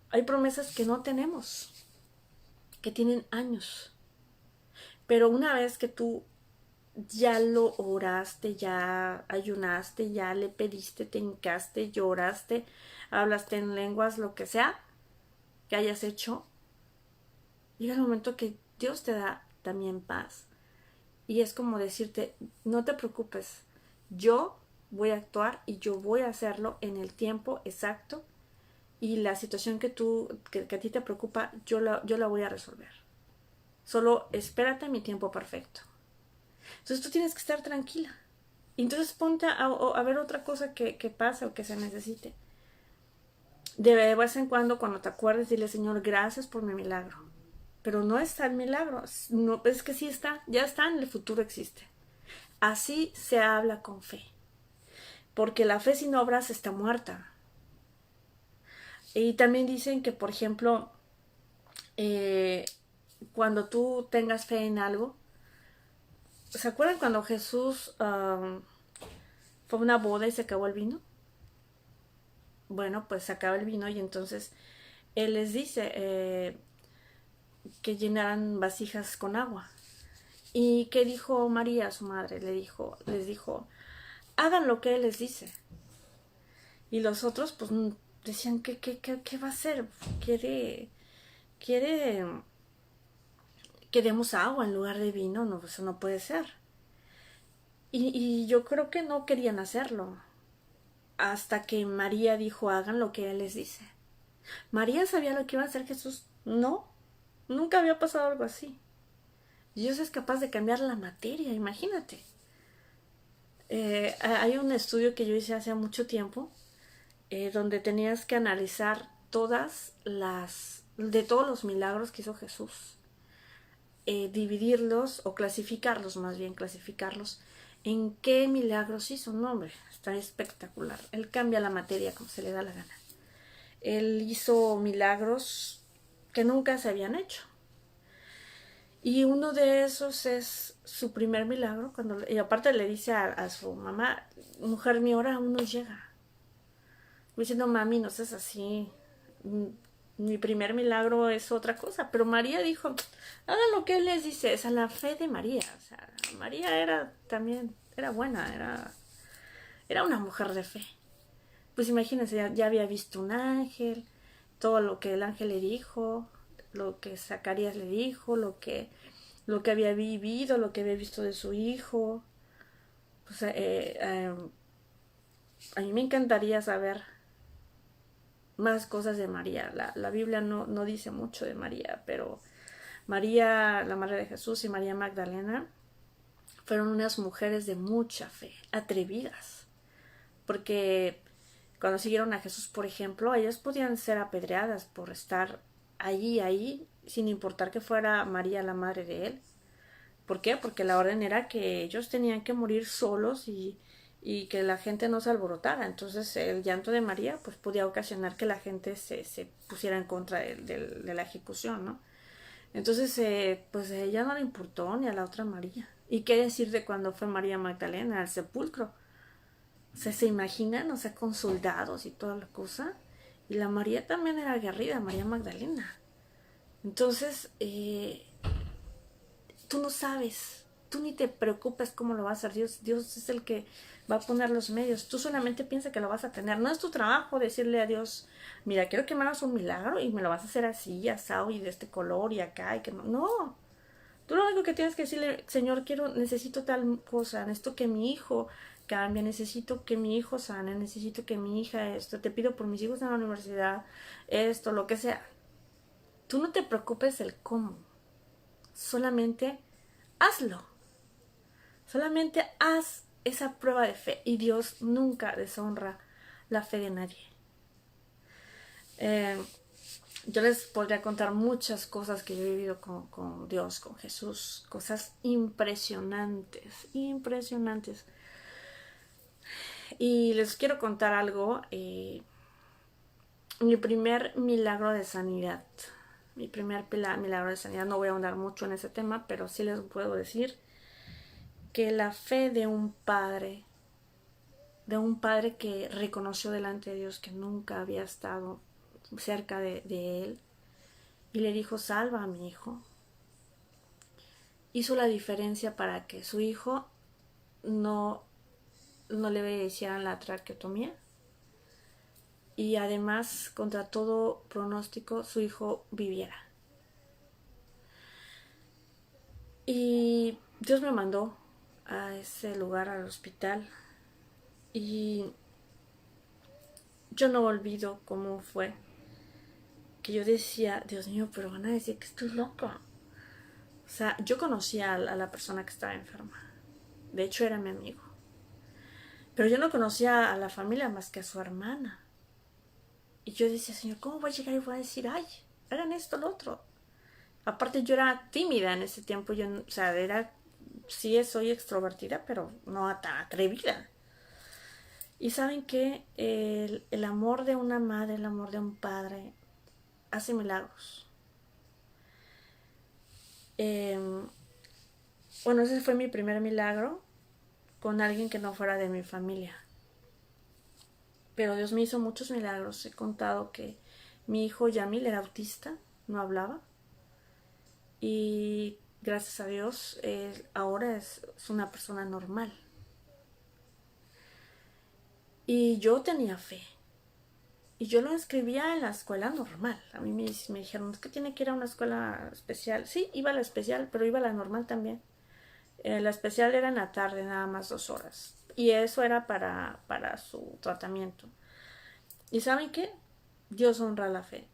[SPEAKER 1] Hay promesas que no tenemos, que tienen años. Pero una vez que tú ya lo oraste, ya ayunaste, ya le pediste, te hincaste, lloraste, hablaste en lenguas, lo que sea que hayas hecho, llega el momento que Dios te da también paz. Y es como decirte, no te preocupes, yo voy a actuar y yo voy a hacerlo en el tiempo exacto, y la situación que a ti te preocupa, yo la voy a resolver. Solo espérate mi tiempo perfecto. Entonces tú tienes que estar tranquila. Y entonces ponte a ver otra cosa que pase o que se necesite. De vez en cuando te acuerdes, dile, Señor, gracias por mi milagro. Pero no está el milagro. No, es que sí está, ya está, en el futuro existe. Así se habla con fe. Porque la fe sin obras está muerta. Y también dicen que, por ejemplo, cuando tú tengas fe en algo, ¿se acuerdan cuando Jesús fue a una boda y se acabó el vino? Bueno, pues se acaba el vino y entonces Él les dice que llenaran vasijas con agua. ¿Y qué dijo María, su madre? Les dijo, hagan lo que Él les dice. Y los otros pues decían, ¿qué va a hacer? Queremos agua en lugar de vino. No, eso no puede ser. Y yo creo que no querían hacerlo hasta que María dijo, hagan lo que Él les dice. ¿María sabía lo que iba a hacer Jesús? No, nunca había pasado algo así. Dios es capaz de cambiar la materia, imagínate. Hay un estudio que yo hice hace mucho tiempo donde tenías que analizar de todos los milagros que hizo Jesús, dividirlos o clasificarlos, más bien clasificarlos en qué milagros hizo. No, hombre, está espectacular. Él cambia la materia como se le da la gana. Él hizo milagros que nunca se habían hecho. Y uno de esos es su primer milagro, y aparte le dice a su mamá, mujer, mi hora aún no llega. Diciendo, mami, no seas así, mi primer milagro es otra cosa. Pero María dijo, hagan lo que Él les dice. Esa es la fe de María. O sea, María era buena, era una mujer de fe. Pues imagínense, ya había visto un ángel, todo lo que el ángel le dijo, lo que Zacarías le dijo, lo que había vivido, lo que había visto de su hijo. Pues, a mí me encantaría saber más cosas de María. La Biblia no dice mucho de María, pero María, la madre de Jesús, y María Magdalena fueron unas mujeres de mucha fe, atrevidas, porque cuando siguieron a Jesús, por ejemplo, ellas podían ser apedreadas por estar ahí, sin importar que fuera María la madre de él. ¿Por qué? Porque la orden era que ellos tenían que morir solos y que la gente no se alborotara. Entonces el llanto de María pues podía ocasionar que la gente se pusiera en contra de la ejecución, ¿no? Entonces pues a ella no le importó, ni a la otra María. ¿Y qué decir de cuando fue María Magdalena al sepulcro? O sea, ¿se imaginan? O sea, con soldados y toda la cosa. Y la María también era aguerrida, María Magdalena. Entonces, tú no sabes tú ni te preocupes cómo lo va a hacer Dios. Dios es el que va a poner los medios. Tú solamente piensa que lo vas a tener. No es tu trabajo decirle a Dios, mira, quiero que me hagas un milagro y me lo vas a hacer así, asado y de este color y acá y que no. No. Tú lo único que tienes que decirle, Señor, necesito tal cosa, necesito que mi hijo cambie, necesito que mi hijo sane, necesito que mi hija esto, te pido por mis hijos en la universidad, esto, lo que sea. Tú no te preocupes el cómo, solamente hazlo. Solamente haz esa prueba de fe y Dios nunca deshonra la fe de nadie. Yo les podría contar muchas cosas que yo he vivido con Dios, con Jesús, cosas impresionantes, impresionantes. Y les quiero contar algo, mi primer milagro de sanidad, milagro de sanidad, no voy a ahondar mucho en ese tema, pero sí les puedo decir que la fe de un padre que reconoció delante de Dios que nunca había estado cerca de él y le dijo, salva a mi hijo, hizo la diferencia para que su hijo no le hicieran la traqueotomía y además, contra todo pronóstico, su hijo viviera. Y Dios me mandó a ese lugar, al hospital, y yo no olvido cómo fue que yo decía, Dios mío, pero van a decir que estoy loca. O sea, yo conocía a la persona que estaba enferma. De hecho, era mi amigo. Pero yo no conocía a la familia más que a su hermana. Y yo decía, Señor, ¿cómo voy a llegar y voy a decir, ay, hagan esto, lo otro? Aparte, yo era tímida en ese tiempo. Yo, o sea, sí soy extrovertida, pero no tan atrevida. Y saben que el amor de una madre, el amor de un padre, hace milagros. Bueno, ese fue mi primer milagro con alguien que no fuera de mi familia. Pero Dios me hizo muchos milagros. He contado que mi hijo Yamil era autista, no hablaba. Y gracias a Dios, él ahora es una persona normal. Y yo tenía fe. Y yo lo inscribía en la escuela normal. A mí me dijeron, es que tiene que ir a una escuela especial. Sí, iba a la especial, pero iba a la normal también. La especial era en la tarde, nada más 2 horas. Y eso era para su tratamiento. ¿Y saben qué? Dios honra la fe.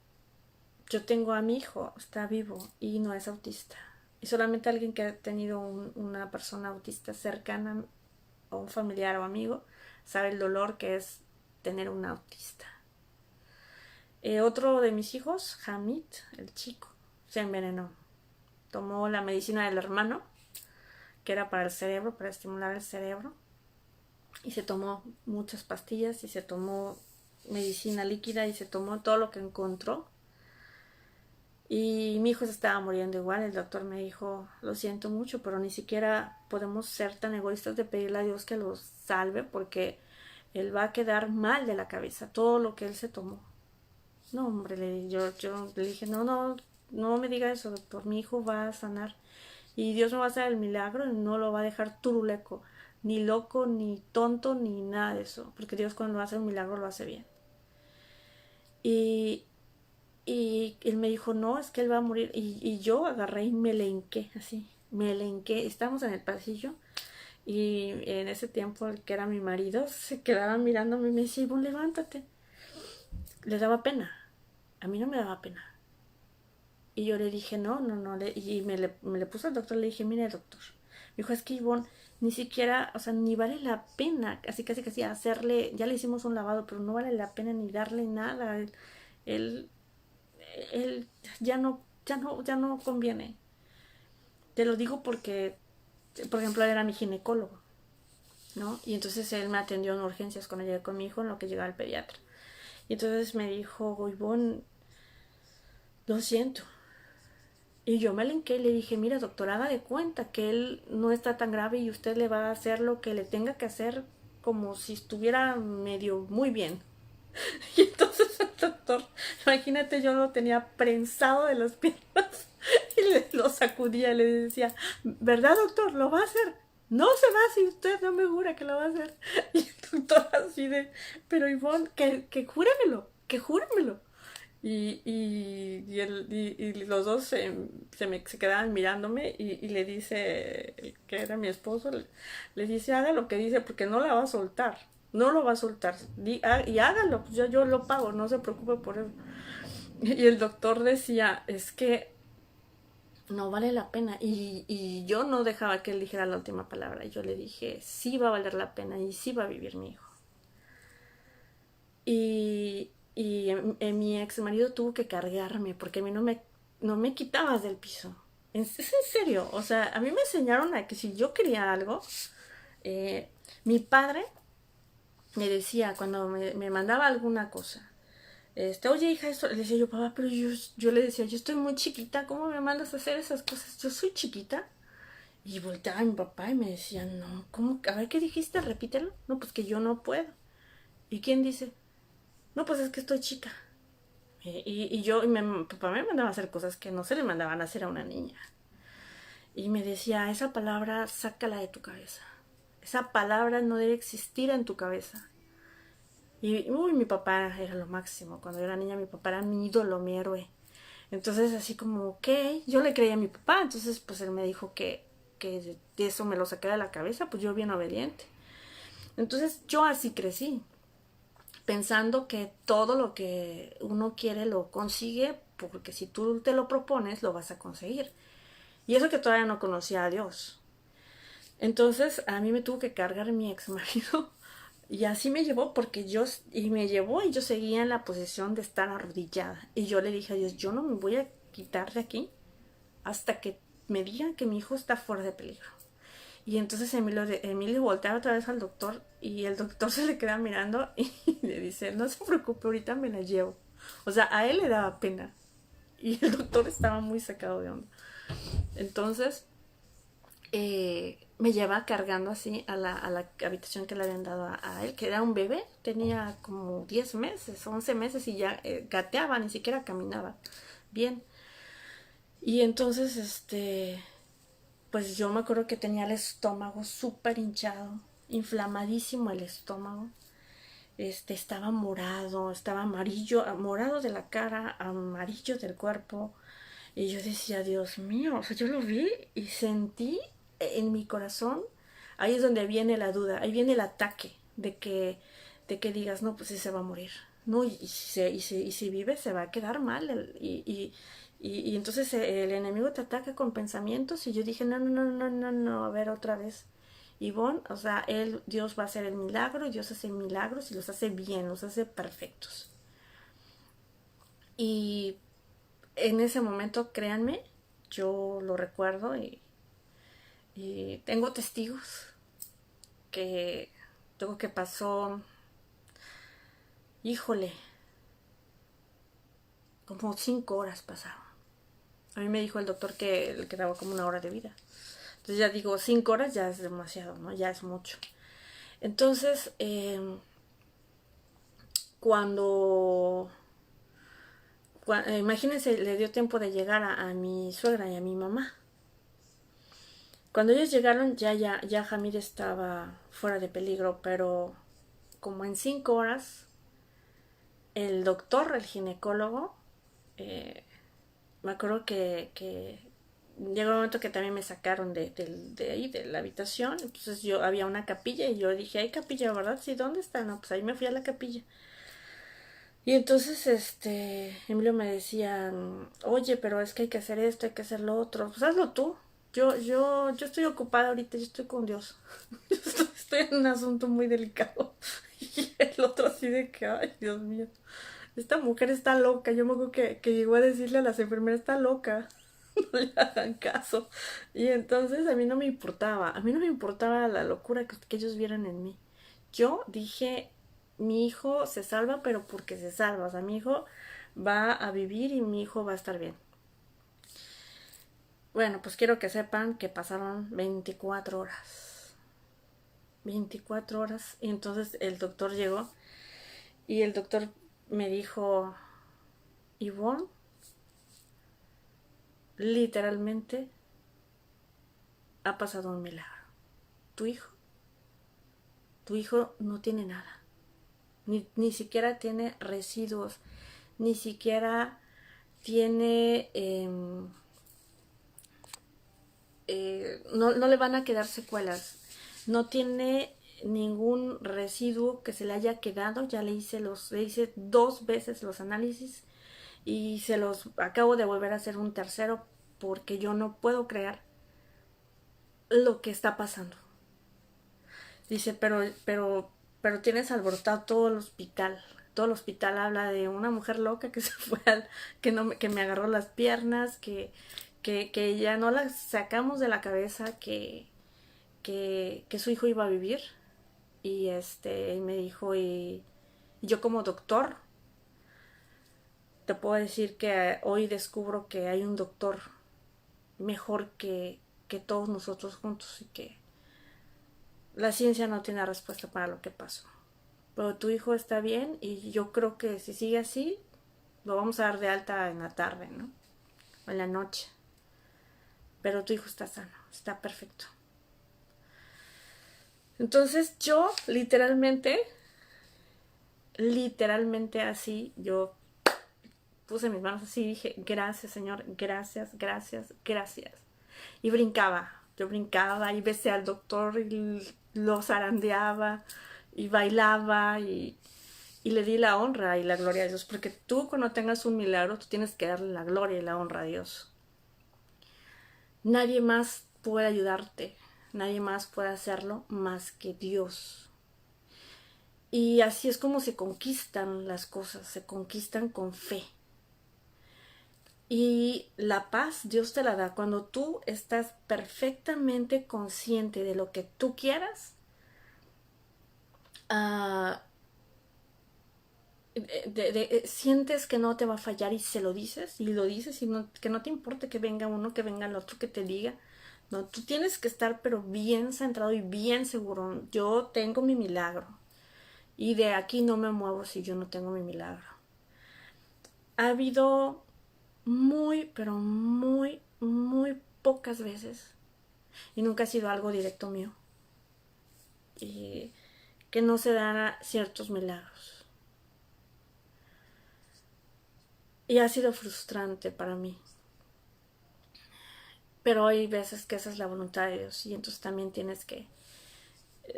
[SPEAKER 1] Yo tengo a mi hijo, está vivo y no es autista. Y solamente alguien que ha tenido una persona autista cercana, o un familiar o amigo, sabe el dolor que es tener un autista. Otro de mis hijos, Hamid, el chico, se envenenó. Tomó la medicina del hermano, que era para el cerebro, para estimular el cerebro, y se tomó muchas pastillas y se tomó medicina líquida y se tomó todo lo que encontró. Y mi hijo se estaba muriendo igual. El doctor me dijo, lo siento mucho, pero ni siquiera podemos ser tan egoístas de pedirle a Dios que lo salve, porque él va a quedar mal de la cabeza, todo lo que él se tomó. No, hombre, yo le dije, no me diga eso, doctor, mi hijo va a sanar y Dios me va a hacer el milagro y no lo va a dejar turuleco, ni loco, ni tonto, ni nada de eso, porque Dios cuando hace un milagro lo hace bien. Y él me dijo, no, es que él va a morir. Y yo agarré y me le hinqué, así, me le hinqué. Estábamos en el pasillo y en ese tiempo el que era mi marido se quedaba mirándome y me decía, Ivonne, levántate. Le daba pena. A mí no me daba pena. Y yo le dije, no. Y me le puso al doctor, le dije, mire, doctor. Me dijo, es que Ivonne, ni siquiera, o sea, ni vale la pena, casi hacerle, ya le hicimos un lavado, pero no vale la pena ni darle nada. Él ya no conviene. Te lo digo porque, por ejemplo, él era mi ginecólogo, ¿no? Y entonces él me atendió en urgencias cuando llegué con mi hijo, en lo que llegaba el pediatra. Y entonces me dijo, Ivonne, lo siento. Y yo me alenqué y le dije, mira, doctor, haga de cuenta que él no está tan grave y usted le va a hacer lo que le tenga que hacer como si estuviera medio muy bien. Y entonces el doctor, imagínate, yo lo tenía prensado de las piernas y sacudía y le decía, ¿verdad, doctor? ¿Lo va a hacer? No se va si usted no me jura que lo va a hacer. Y el doctor así de, pero Ivonne, que júramelo, que júramelo. Y los dos se quedaban mirándome y le dice, el que era mi esposo, le dice, haga lo que dice porque no la va a soltar, no lo va a soltar. Y hágalo, pues yo lo pago, no se preocupe por eso. Y el doctor decía, es que no vale la pena. Y yo no dejaba que él dijera la última palabra. Yo le dije, sí va a valer la pena y sí va a vivir mi hijo. Y mi ex marido tuvo que cargarme porque a mí no me quitabas del piso. Es en serio. O sea, a mí me enseñaron a que si yo quería algo, eh, mi padre me decía cuando me mandaba alguna cosa, oye hija, esto, le decía yo, papá, pero yo le decía, yo estoy muy chiquita, ¿cómo me mandas a hacer esas cosas? Yo soy chiquita. Y volteaba a mi papá y me decía, no, ¿cómo? A ver, ¿qué dijiste? Repítelo. No, pues que yo no puedo. ¿Y quién dice? No, pues es que estoy chica. Mi papá me mandaba a hacer cosas que no se le mandaban a hacer a una niña. Y me decía, esa palabra, sácala de tu cabeza. Esa palabra no debe existir en tu cabeza. Y, mi papá era lo máximo. Cuando yo era niña, mi papá era mi ídolo, mi héroe. Entonces, así como, ok, yo le creía a mi papá. Entonces, pues él me dijo que eso me lo saqué de la cabeza, pues yo bien obediente. Entonces, yo así crecí, pensando que todo lo que uno quiere lo consigue, porque si tú te lo propones, lo vas a conseguir. Y eso que todavía no conocía a Dios. Entonces, a mí me tuvo que cargar mi ex marido. Y así me llevó me llevó y yo seguía en la posición de estar arrodillada. Y yo le dije a Dios, yo no me voy a quitar de aquí hasta que me digan que mi hijo está fuera de peligro. Y entonces Emilio voltea otra vez al doctor y el doctor se le queda mirando y le dice, no se preocupe, ahorita me la llevo. O sea, a él le daba pena y el doctor estaba muy sacado de onda. Entonces, me lleva cargando así a la habitación que le habían dado a él, que era un bebé, tenía como 10 meses, 11 meses y ya gateaba, ni siquiera caminaba bien. Y entonces, pues yo me acuerdo que tenía el estómago súper hinchado, inflamadísimo el estómago. Estaba morado, estaba amarillo, morado de la cara, amarillo del cuerpo. Y yo decía, Dios mío, o sea, yo lo vi y sentí en mi corazón, ahí es donde viene la duda, ahí viene el ataque de que digas, no, pues sí se va a morir. No, y si vive se va a quedar mal. Y entonces el enemigo te ataca con pensamientos y yo dije, no, no, no, no, no, no, a ver otra vez. Ivonne, o sea, Dios va a hacer el milagro, y Dios hace milagros y los hace bien, los hace perfectos. Y en ese momento, créanme, yo lo recuerdo y tengo testigos que tengo que pasó, híjole, como 5 horas pasaron. A mí me dijo el doctor que le quedaba como 1 hora de vida. Entonces ya digo, 5 horas ya es demasiado, ¿no? Ya es mucho. Entonces, cuando, imagínense, le dio tiempo de llegar a mi suegra y a mi mamá. Cuando ellos llegaron, ya Jamir estaba fuera de peligro, pero como en 5 horas, el doctor, el ginecólogo, me acuerdo que llegó un momento que también me sacaron de ahí, de la habitación. Entonces yo había una capilla y yo dije, hay capilla, ¿verdad? Sí, ¿dónde está? No, pues ahí me fui a la capilla. Y entonces, Emilio me decía, oye, pero es que hay que hacer esto, hay que hacer lo otro. Pues hazlo tú. Yo estoy ocupada ahorita, yo estoy con Dios. Yo estoy en un asunto muy delicado. Y el otro así de que, ay, Dios mío, esta mujer está loca. Yo me acuerdo que llegó a decirle a las enfermeras, está loca. No le hagan caso. Y entonces a mí no me importaba la locura que ellos vieran en mí. Yo dije, mi hijo se salva, pero porque se salva. O sea, mi hijo va a vivir y mi hijo va a estar bien. Bueno, pues quiero que sepan que pasaron 24 horas. 24 horas. Y entonces el doctor llegó y el doctor me dijo, Ivonne, literalmente ha pasado un milagro. Tu hijo, tu hijo no tiene nada. Ni siquiera tiene residuos, ni siquiera tiene... no le van a quedar secuelas. No tiene ningún residuo que se le haya quedado. Ya le hice 2 veces los análisis y se los acabo de volver a hacer un tercero porque yo no puedo creer lo que está pasando. Dice, pero tienes alborotado todo el hospital. Todo el hospital habla de una mujer loca que se fue que me agarró las piernas, que ya no la sacamos de la cabeza que su hijo iba a vivir. Y me dijo, y yo como doctor te puedo decir que hoy descubro que hay un doctor mejor que todos nosotros juntos y que la ciencia no tiene respuesta para lo que pasó. Pero tu hijo está bien y yo creo que si sigue así, lo vamos a dar de alta en la tarde, ¿no? O en la noche. Pero tu hijo está sano, está perfecto. Entonces yo literalmente así, yo puse mis manos así y dije, gracias Señor, gracias, gracias, gracias. Y yo brincaba y besé al doctor y lo zarandeaba y bailaba y le di la honra y la gloria a Dios, porque tú cuando tengas un milagro, tú tienes que darle la gloria y la honra a Dios. Nadie más puede ayudarte, nadie más puede hacerlo más que Dios. Y así es como se conquistan las cosas, se conquistan con fe. Y la paz Dios te la da cuando tú estás perfectamente consciente de lo que tú quieras. Sientes que no te va a fallar y se lo dices y lo dices y que no te importe que venga uno, que venga el otro, que te diga. No, tú tienes que estar pero bien centrado y bien seguro. Yo tengo mi milagro y de aquí no me muevo si yo no tengo mi milagro. Ha habido muy, pero muy, muy pocas veces y nunca ha sido algo directo mío y que no se dan ciertos milagros. Y ha sido frustrante para mí. Pero hay veces que esa es la voluntad de Dios y entonces también tienes que...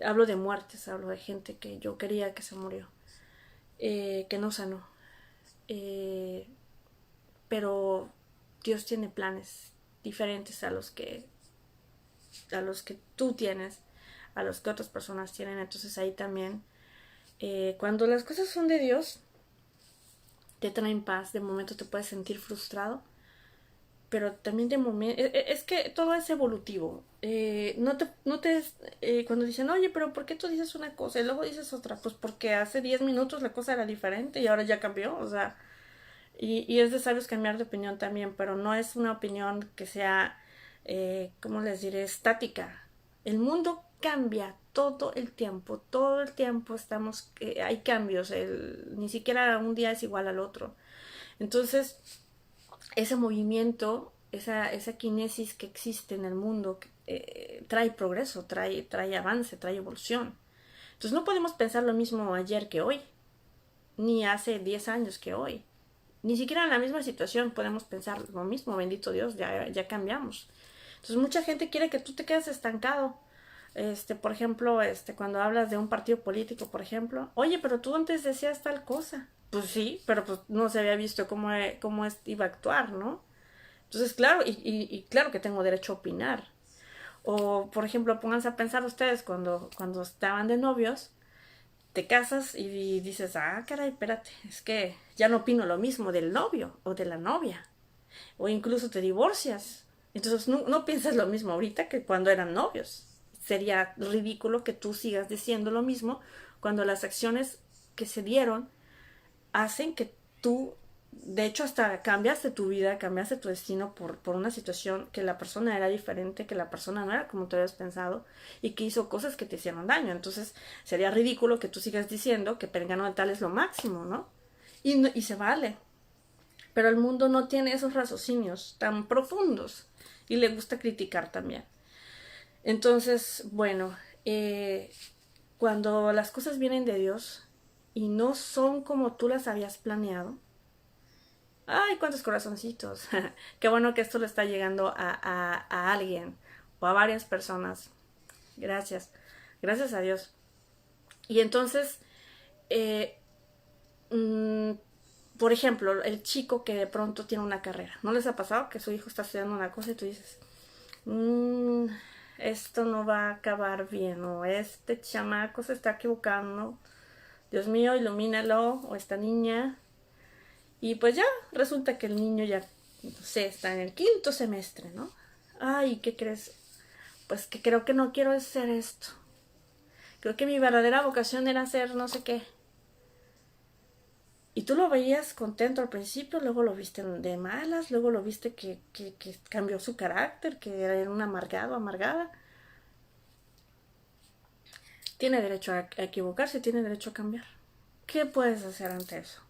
[SPEAKER 1] Hablo de muertes, hablo de gente que yo quería que se murió, que no sanó. Pero Dios tiene planes diferentes a los que tú tienes, a los que otras personas tienen. Entonces ahí también, cuando las cosas son de Dios, te traen paz. De momento te puedes sentir frustrado, pero también de momento es que todo es evolutivo. Cuando dicen, oye, pero ¿por qué tú dices una cosa y luego dices otra? Pues porque hace 10 minutos la cosa era diferente y ahora ya cambió, o sea, y es de sabios cambiar de opinión también, pero no es una opinión que sea, ¿cómo les diré?, estática. El mundo cambia todo el tiempo estamos, hay cambios, ni siquiera un día es igual al otro. Entonces, ese movimiento, esa kinesis que existe en el mundo, trae progreso, trae avance, trae evolución. Entonces no podemos pensar lo mismo ayer que hoy, ni hace 10 años que hoy. Ni siquiera en la misma situación podemos pensar lo mismo, bendito Dios, ya cambiamos. Entonces mucha gente quiere que tú te quedes estancado. Por ejemplo, cuando hablas de un partido político, por ejemplo, oye, pero tú antes decías tal cosa. Pues sí, pero pues no se había visto cómo iba a actuar, ¿no? Entonces, claro, y claro que tengo derecho a opinar. O, por ejemplo, pónganse a pensar ustedes cuando estaban de novios, te casas y dices, caray, espérate, es que ya no opino lo mismo del novio o de la novia. O incluso te divorcias. Entonces no piensas lo mismo ahorita que cuando eran novios. Sería ridículo que tú sigas diciendo lo mismo cuando las acciones que se dieron hacen que tú, de hecho, hasta cambiaste tu vida, cambiaste tu destino por una situación que la persona era diferente, que la persona no era como tú habías pensado y que hizo cosas que te hicieron daño. Entonces sería ridículo que tú sigas diciendo que perengano dental es lo máximo, ¿no? Y se vale. Pero el mundo no tiene esos raciocinios tan profundos y le gusta criticar también. Entonces, bueno, cuando las cosas vienen de Dios y no son como tú las habías planeado, ¡ay, cuántos corazoncitos! Qué bueno que esto le está llegando a alguien o a varias personas. Gracias, gracias a Dios. Y entonces, eh, mmm, por ejemplo, el chico que de pronto tiene una carrera. ¿No les ha pasado que su hijo está estudiando una cosa y tú dices, mmm, esto no va a acabar bien, o este chamaco se está equivocando, Dios mío, ilumínalo, o esta niña? Y pues ya, resulta que el niño ya, no sé, está en el quinto semestre, ¿no? Ay, ¿qué crees? Pues que creo que no quiero hacer esto. Creo que mi verdadera vocación era hacer no sé qué. Y tú lo veías contento al principio, luego lo viste de malas, luego lo viste que cambió su carácter, que era un amargado, amargada. Tiene derecho a equivocarse, tiene derecho a cambiar. ¿Qué puedes hacer ante eso?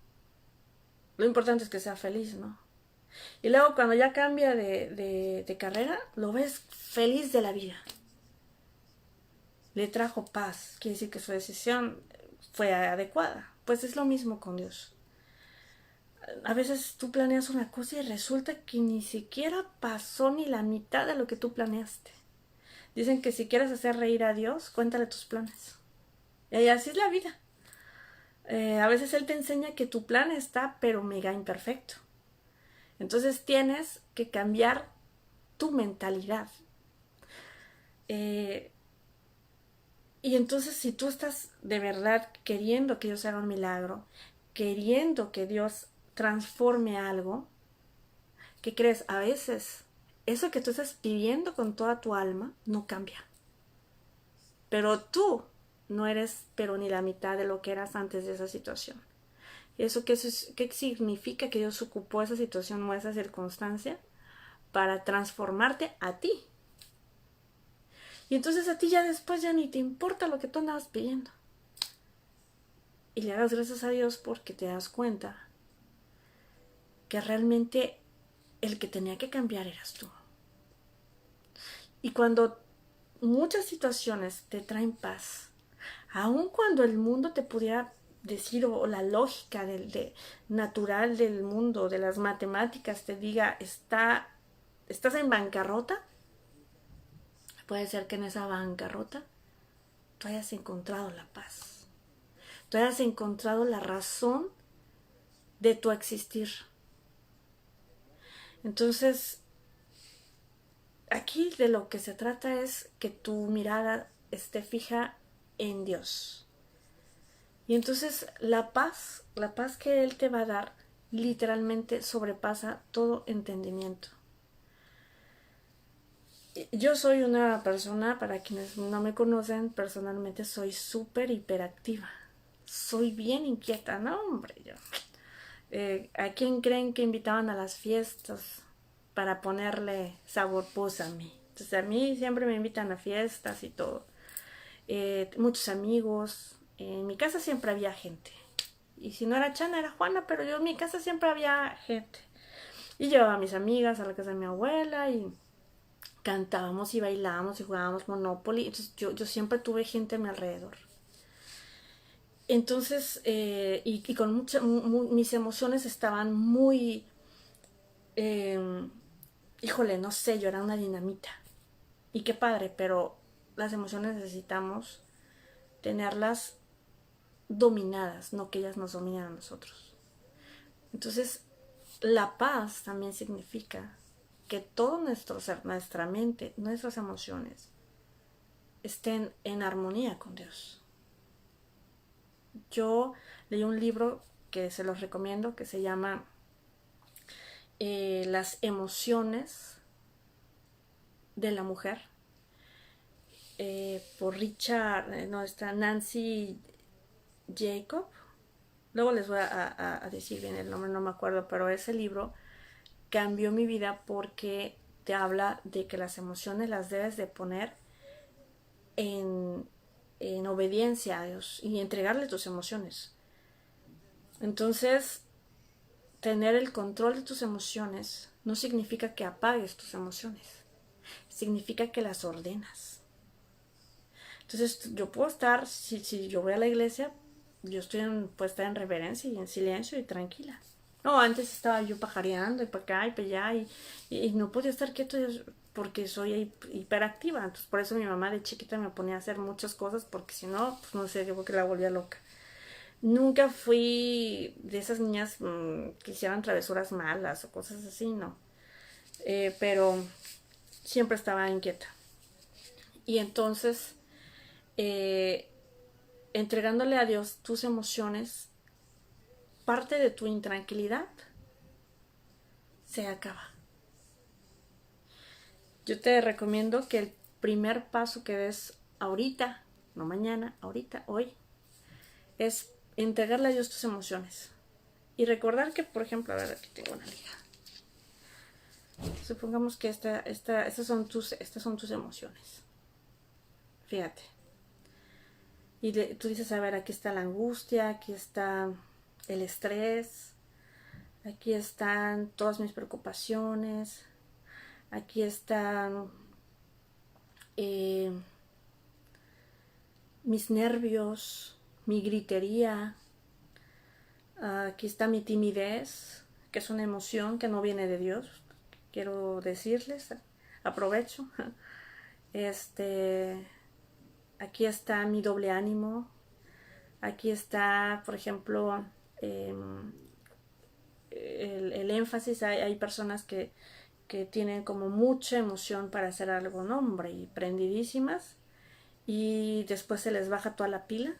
[SPEAKER 1] Lo importante es que sea feliz, ¿no? Y luego cuando ya cambia de carrera, lo ves feliz de la vida. Le trajo paz, quiere decir que su decisión fue adecuada. Pues es lo mismo con Dios. A veces tú planeas una cosa y resulta que ni siquiera pasó ni la mitad de lo que tú planeaste. Dicen que si quieres hacer reír a Dios, cuéntale tus planes. Y así es la vida. A veces Él te enseña que tu plan está pero mega imperfecto. Entonces tienes que cambiar tu mentalidad. Y entonces si tú estás de verdad queriendo que Dios haga un milagro, queriendo que Dios transforme algo, ¿qué crees? A veces eso que tú estás pidiendo con toda tu alma no cambia. Pero tú no eres pero ni la mitad de lo que eras antes de esa situación. ¿Y eso qué significa? Que Dios ocupó esa situación o esa circunstancia para transformarte a ti. Y entonces a ti ya después ya ni te importa lo que tú andabas pidiendo. Y le das gracias a Dios porque te das cuenta que realmente el que tenía que cambiar eras tú. Y cuando muchas situaciones te traen paz, aun cuando el mundo te pudiera decir, o la lógica natural del mundo, de las matemáticas, te diga, estás en bancarrota, puede ser que en esa bancarrota tú hayas encontrado la paz, tú hayas encontrado la razón de tu existir. Entonces, aquí de lo que se trata es que tu mirada esté fija en Dios. Y entonces la paz que Él te va a dar, literalmente sobrepasa todo entendimiento. Yo soy una persona, para quienes no me conocen personalmente, soy súper hiperactiva. Soy bien inquieta, ¿no, hombre? ¿A quién creen que invitaban a las fiestas para ponerle sabor? Pues a mí. Entonces a mí siempre me invitan a fiestas y todo. Muchos amigos. En mi casa siempre había gente. Y si no era Chana, era Juana, pero yo en mi casa siempre había gente. Y llevaba a mis amigas a la casa de mi abuela y cantábamos y bailábamos y jugábamos Monopoly. Entonces yo siempre tuve gente a mi alrededor. Entonces, y con mis emociones estaban muy, híjole, no sé, yo era una dinamita. Y qué padre, pero las emociones necesitamos tenerlas dominadas, no que ellas nos dominen a nosotros. Entonces, la paz también significa que todo nuestro ser, nuestra mente, nuestras emociones estén en armonía con Dios. Yo leí un libro que se los recomiendo que se llama Las emociones de la mujer, por Richard, no, está Nancy Jacob. Luego les voy a decir bien el nombre, no me acuerdo, pero ese libro cambió mi vida porque te habla de que las emociones las debes de poner en obediencia a Dios y entregarle tus emociones. Entonces, tener el control de tus emociones no significa que apagues tus emociones. Significa que las ordenas. Entonces yo puedo estar, si yo voy a la iglesia, yo puedo estar en reverencia y en silencio y tranquila. No, antes estaba yo pajareando y para acá y para allá y no podía estar quieto porque soy hiperactiva. Entonces por eso mi mamá de chiquita me ponía a hacer muchas cosas porque si no, pues no sé, yo creo que la volvía loca. Nunca fui de esas niñas que hicieran travesuras malas o cosas así, no. Pero siempre estaba inquieta. Y entonces, entregándole a Dios tus emociones, parte de tu intranquilidad se acaba. Yo te recomiendo que el primer paso que des ahorita, no mañana, ahorita, hoy, es entregarle a Dios tus emociones. Y recordar que, por ejemplo, a ver, aquí tengo una liga. Supongamos que estas son tus emociones. Fíjate. Y tú dices, a ver, aquí está la angustia, aquí está el estrés, aquí están todas mis preocupaciones, aquí están mis nervios, mi gritería, aquí está mi timidez, que es una emoción que no viene de Dios. Quiero decirles, aprovecho. Aquí está mi doble ánimo. Aquí está, por ejemplo, el énfasis. Hay personas que tienen como mucha emoción para hacer algo, ¿no? Hombre, y prendidísimas. Y después se les baja toda la pila.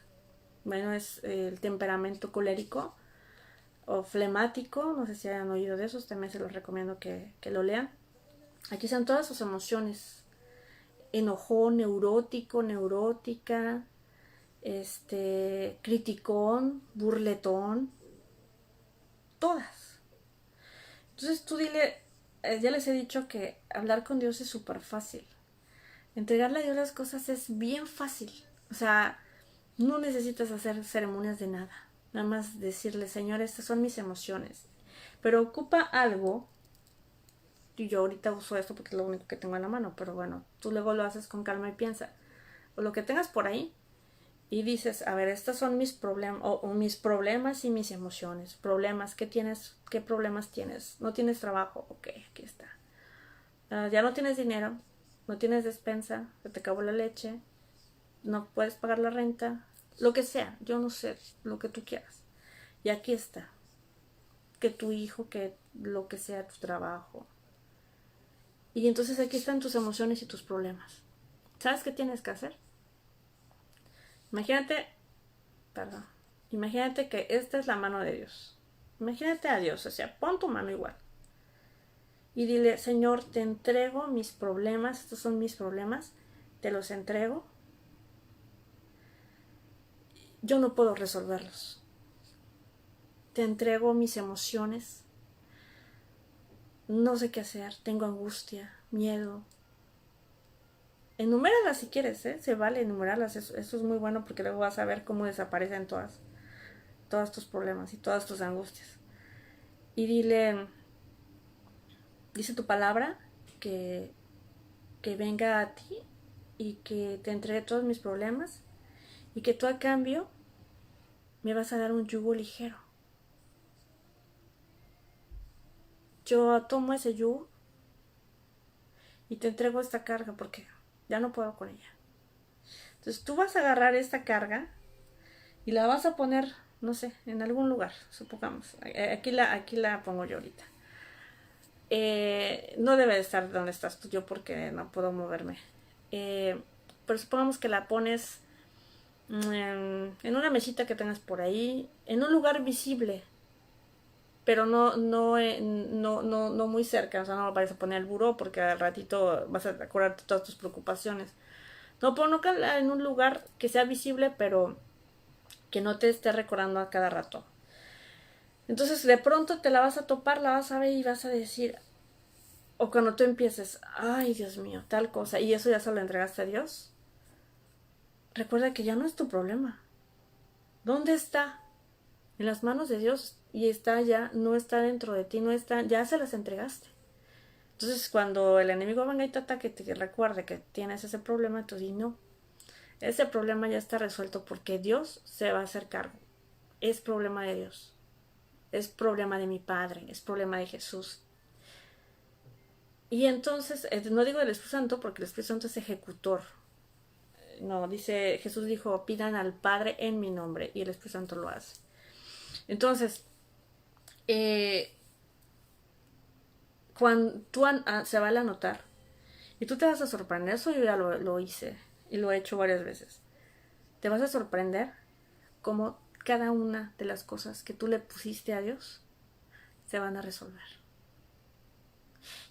[SPEAKER 1] Bueno, es el temperamento colérico o flemático. No sé si hayan oído de esos. También se los recomiendo que lo lean. Aquí están todas sus emociones. Enojón, neurótico, neurótica, criticón, burletón, todas. Entonces tú dile, ya les he dicho que hablar con Dios es súper fácil. Entregarle a Dios las cosas es bien fácil. O sea, no necesitas hacer ceremonias de nada. Nada más decirle, Señor, estas son mis emociones. Pero ocupa algo. Y yo ahorita uso esto porque es lo único que tengo en la mano. Pero bueno, tú luego lo haces con calma y piensa. O lo que tengas por ahí. Y dices, a ver, estos son mis problemas, o mis problemas y mis emociones. Problemas, ¿qué tienes? ¿Qué problemas tienes? ¿No tienes trabajo? Ok, aquí está. Ya no tienes dinero, no tienes despensa, se te acabó la leche, no puedes pagar la renta, lo que sea, yo no sé, lo que tú quieras. Y aquí está. Que tu hijo, que lo que sea, tu trabajo. Y entonces aquí están tus emociones y tus problemas. ¿Sabes qué tienes que hacer? Imagínate que esta es la mano de Dios. Imagínate a Dios, o sea, pon tu mano igual. Y dile, Señor, te entrego mis problemas, estos son mis problemas, te los entrego. Yo no puedo resolverlos. Te entrego mis emociones. No sé qué hacer, tengo angustia, miedo. Enuméralas si quieres, se vale enumerarlas, eso es muy bueno porque luego vas a ver cómo desaparecen todos tus problemas y todas tus angustias. Y dice tu palabra que venga a ti y que te entregue todos mis problemas y que tú a cambio me vas a dar un yugo ligero. Yo tomo ese yugo y te entrego esta carga porque ya no puedo con ella. Entonces tú vas a agarrar esta carga y la vas a poner, no sé, en algún lugar, supongamos. Aquí la pongo yo ahorita. No debe de estar donde estás tú, yo porque no puedo moverme. Pero supongamos que la pones en una mesita que tengas por ahí, en un lugar visible, pero no muy cerca. O sea, no lo vayas a poner al buró porque al ratito vas a acordarte todas tus preocupaciones. No, ponla en un lugar que sea visible, pero que no te esté recordando a cada rato. Entonces de pronto te la vas a topar, la vas a ver y vas a decir, o cuando tú empieces, ay Dios mío, tal cosa, y eso ya se lo entregaste a Dios, recuerda que ya no es tu problema. ¿Dónde está? en las manos de Dios y está ya, no está dentro de ti, no está, ya se las entregaste. Entonces cuando el enemigo venga y te ataque, te recuerde que tienes ese problema, entonces no, ese problema ya está resuelto porque Dios se va a hacer cargo. Es problema de Dios, es problema de mi Padre, es problema de Jesús. Y entonces, no digo del Espíritu Santo porque el Espíritu Santo es ejecutor. No, dice, Jesús dijo, pidan al Padre en mi nombre y el Espíritu Santo lo hace. Entonces, cuando tú se va a anotar y tú te vas a sorprender, eso yo ya lo hice y lo he hecho varias veces. Te vas a sorprender cómo cada una de las cosas que tú le pusiste a Dios se van a resolver.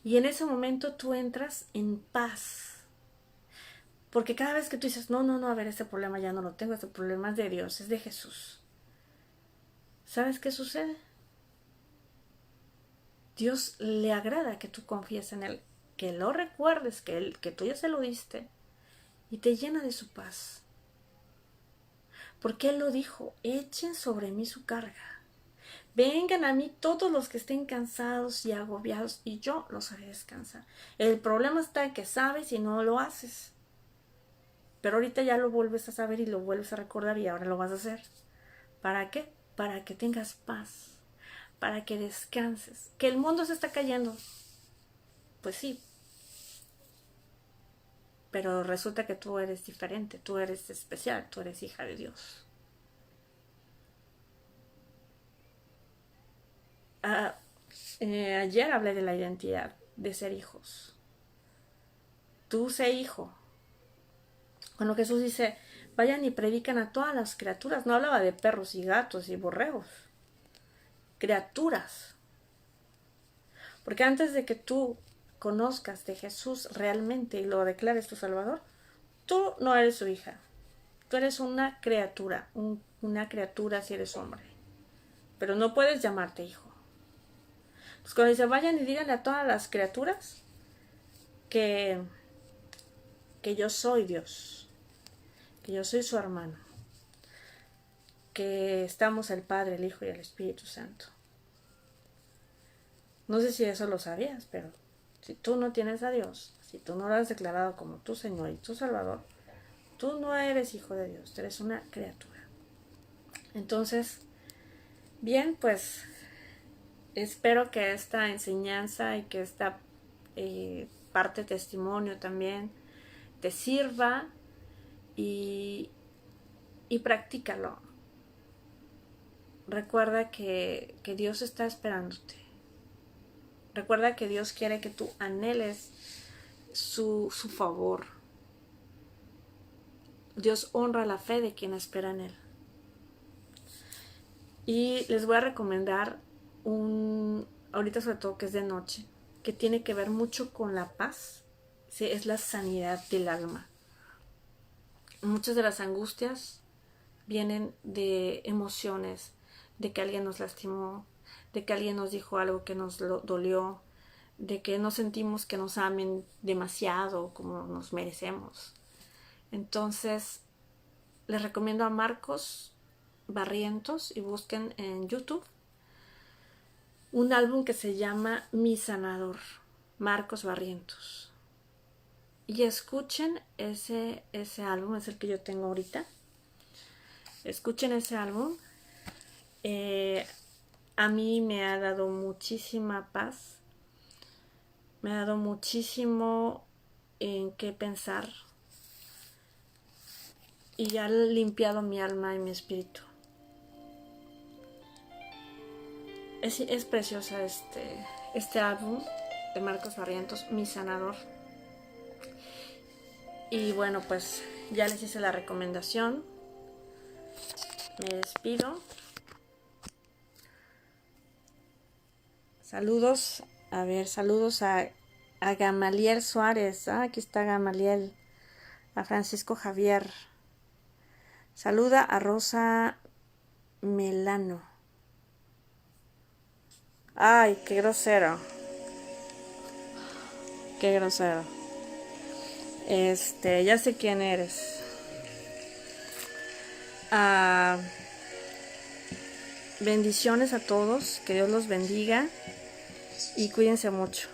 [SPEAKER 1] Y en ese momento tú entras en paz. Porque cada vez que tú dices, no, a ver, este problema ya no lo tengo, este problema es de Dios, es de Jesús. ¿Sabes qué sucede? Dios le agrada que tú confíes en Él, que lo recuerdes, que tú ya se lo diste y te llena de su paz. Porque Él lo dijo, echen sobre mí su carga. Vengan a mí todos los que estén cansados y agobiados y yo los haré descansar. El problema está en que sabes y no lo haces. Pero ahorita ya lo vuelves a saber y lo vuelves a recordar y ahora lo vas a hacer. ¿Para qué? Para que tengas paz, para que descanses. ¿Que el mundo se está cayendo? Pues sí. Pero resulta que tú eres diferente, tú eres especial, tú eres hija de Dios. Ayer hablé de la identidad, de ser hijos. Tú sé hijo. Cuando Jesús dice, vayan y predican a todas las criaturas, no hablaba de perros y gatos y borregos. Criaturas. Porque antes de que tú conozcas de Jesús realmente y lo declares tu Salvador, tú no eres su hija. Tú eres una criatura, una criatura si eres hombre. Pero no puedes llamarte hijo. Pues cuando dice, vayan y díganle a todas las criaturas que yo soy Dios, que yo soy su hermano, que estamos el Padre, el Hijo y el Espíritu Santo. No sé si eso lo sabías, pero si tú no tienes a Dios, si tú no lo has declarado como tu Señor y tu Salvador, tú no eres hijo de Dios, tú eres una criatura. Entonces, bien, pues espero que esta enseñanza y que esta parte de testimonio también te sirva y practícalo. Recuerda que Dios está esperándote. Recuerda que Dios quiere que tú anheles su favor. Dios honra la fe de quien espera en Él. Y les voy a recomendar ahorita sobre todo que es de noche, que tiene que ver mucho con la paz. Sí, es la sanidad del alma. Muchas de las angustias vienen de emociones, de que alguien nos lastimó, de que alguien nos dijo algo que nos dolió, de que no sentimos que nos amen demasiado como nos merecemos. Entonces, les recomiendo a Marcos Barrientos y busquen en YouTube un álbum que se llama Mi Sanador, Marcos Barrientos. Y escuchen ese álbum, es el que yo tengo ahorita. Escuchen ese álbum. A mí me ha dado muchísima paz. Me ha dado muchísimo en qué pensar. Y ha limpiado mi alma y mi espíritu. Es preciosa este álbum de Marcos Barrientos, Mi Sanador. Y bueno, pues ya les hice la recomendación. Me despido. Saludos, saludos a Gamaliel Suárez. Aquí está Gamaliel. A Francisco Javier. Saluda a Rosa Melano. Ay, qué grosero. Qué grosero. Ya sé quién eres. Bendiciones a todos, que Dios los bendiga y cuídense mucho.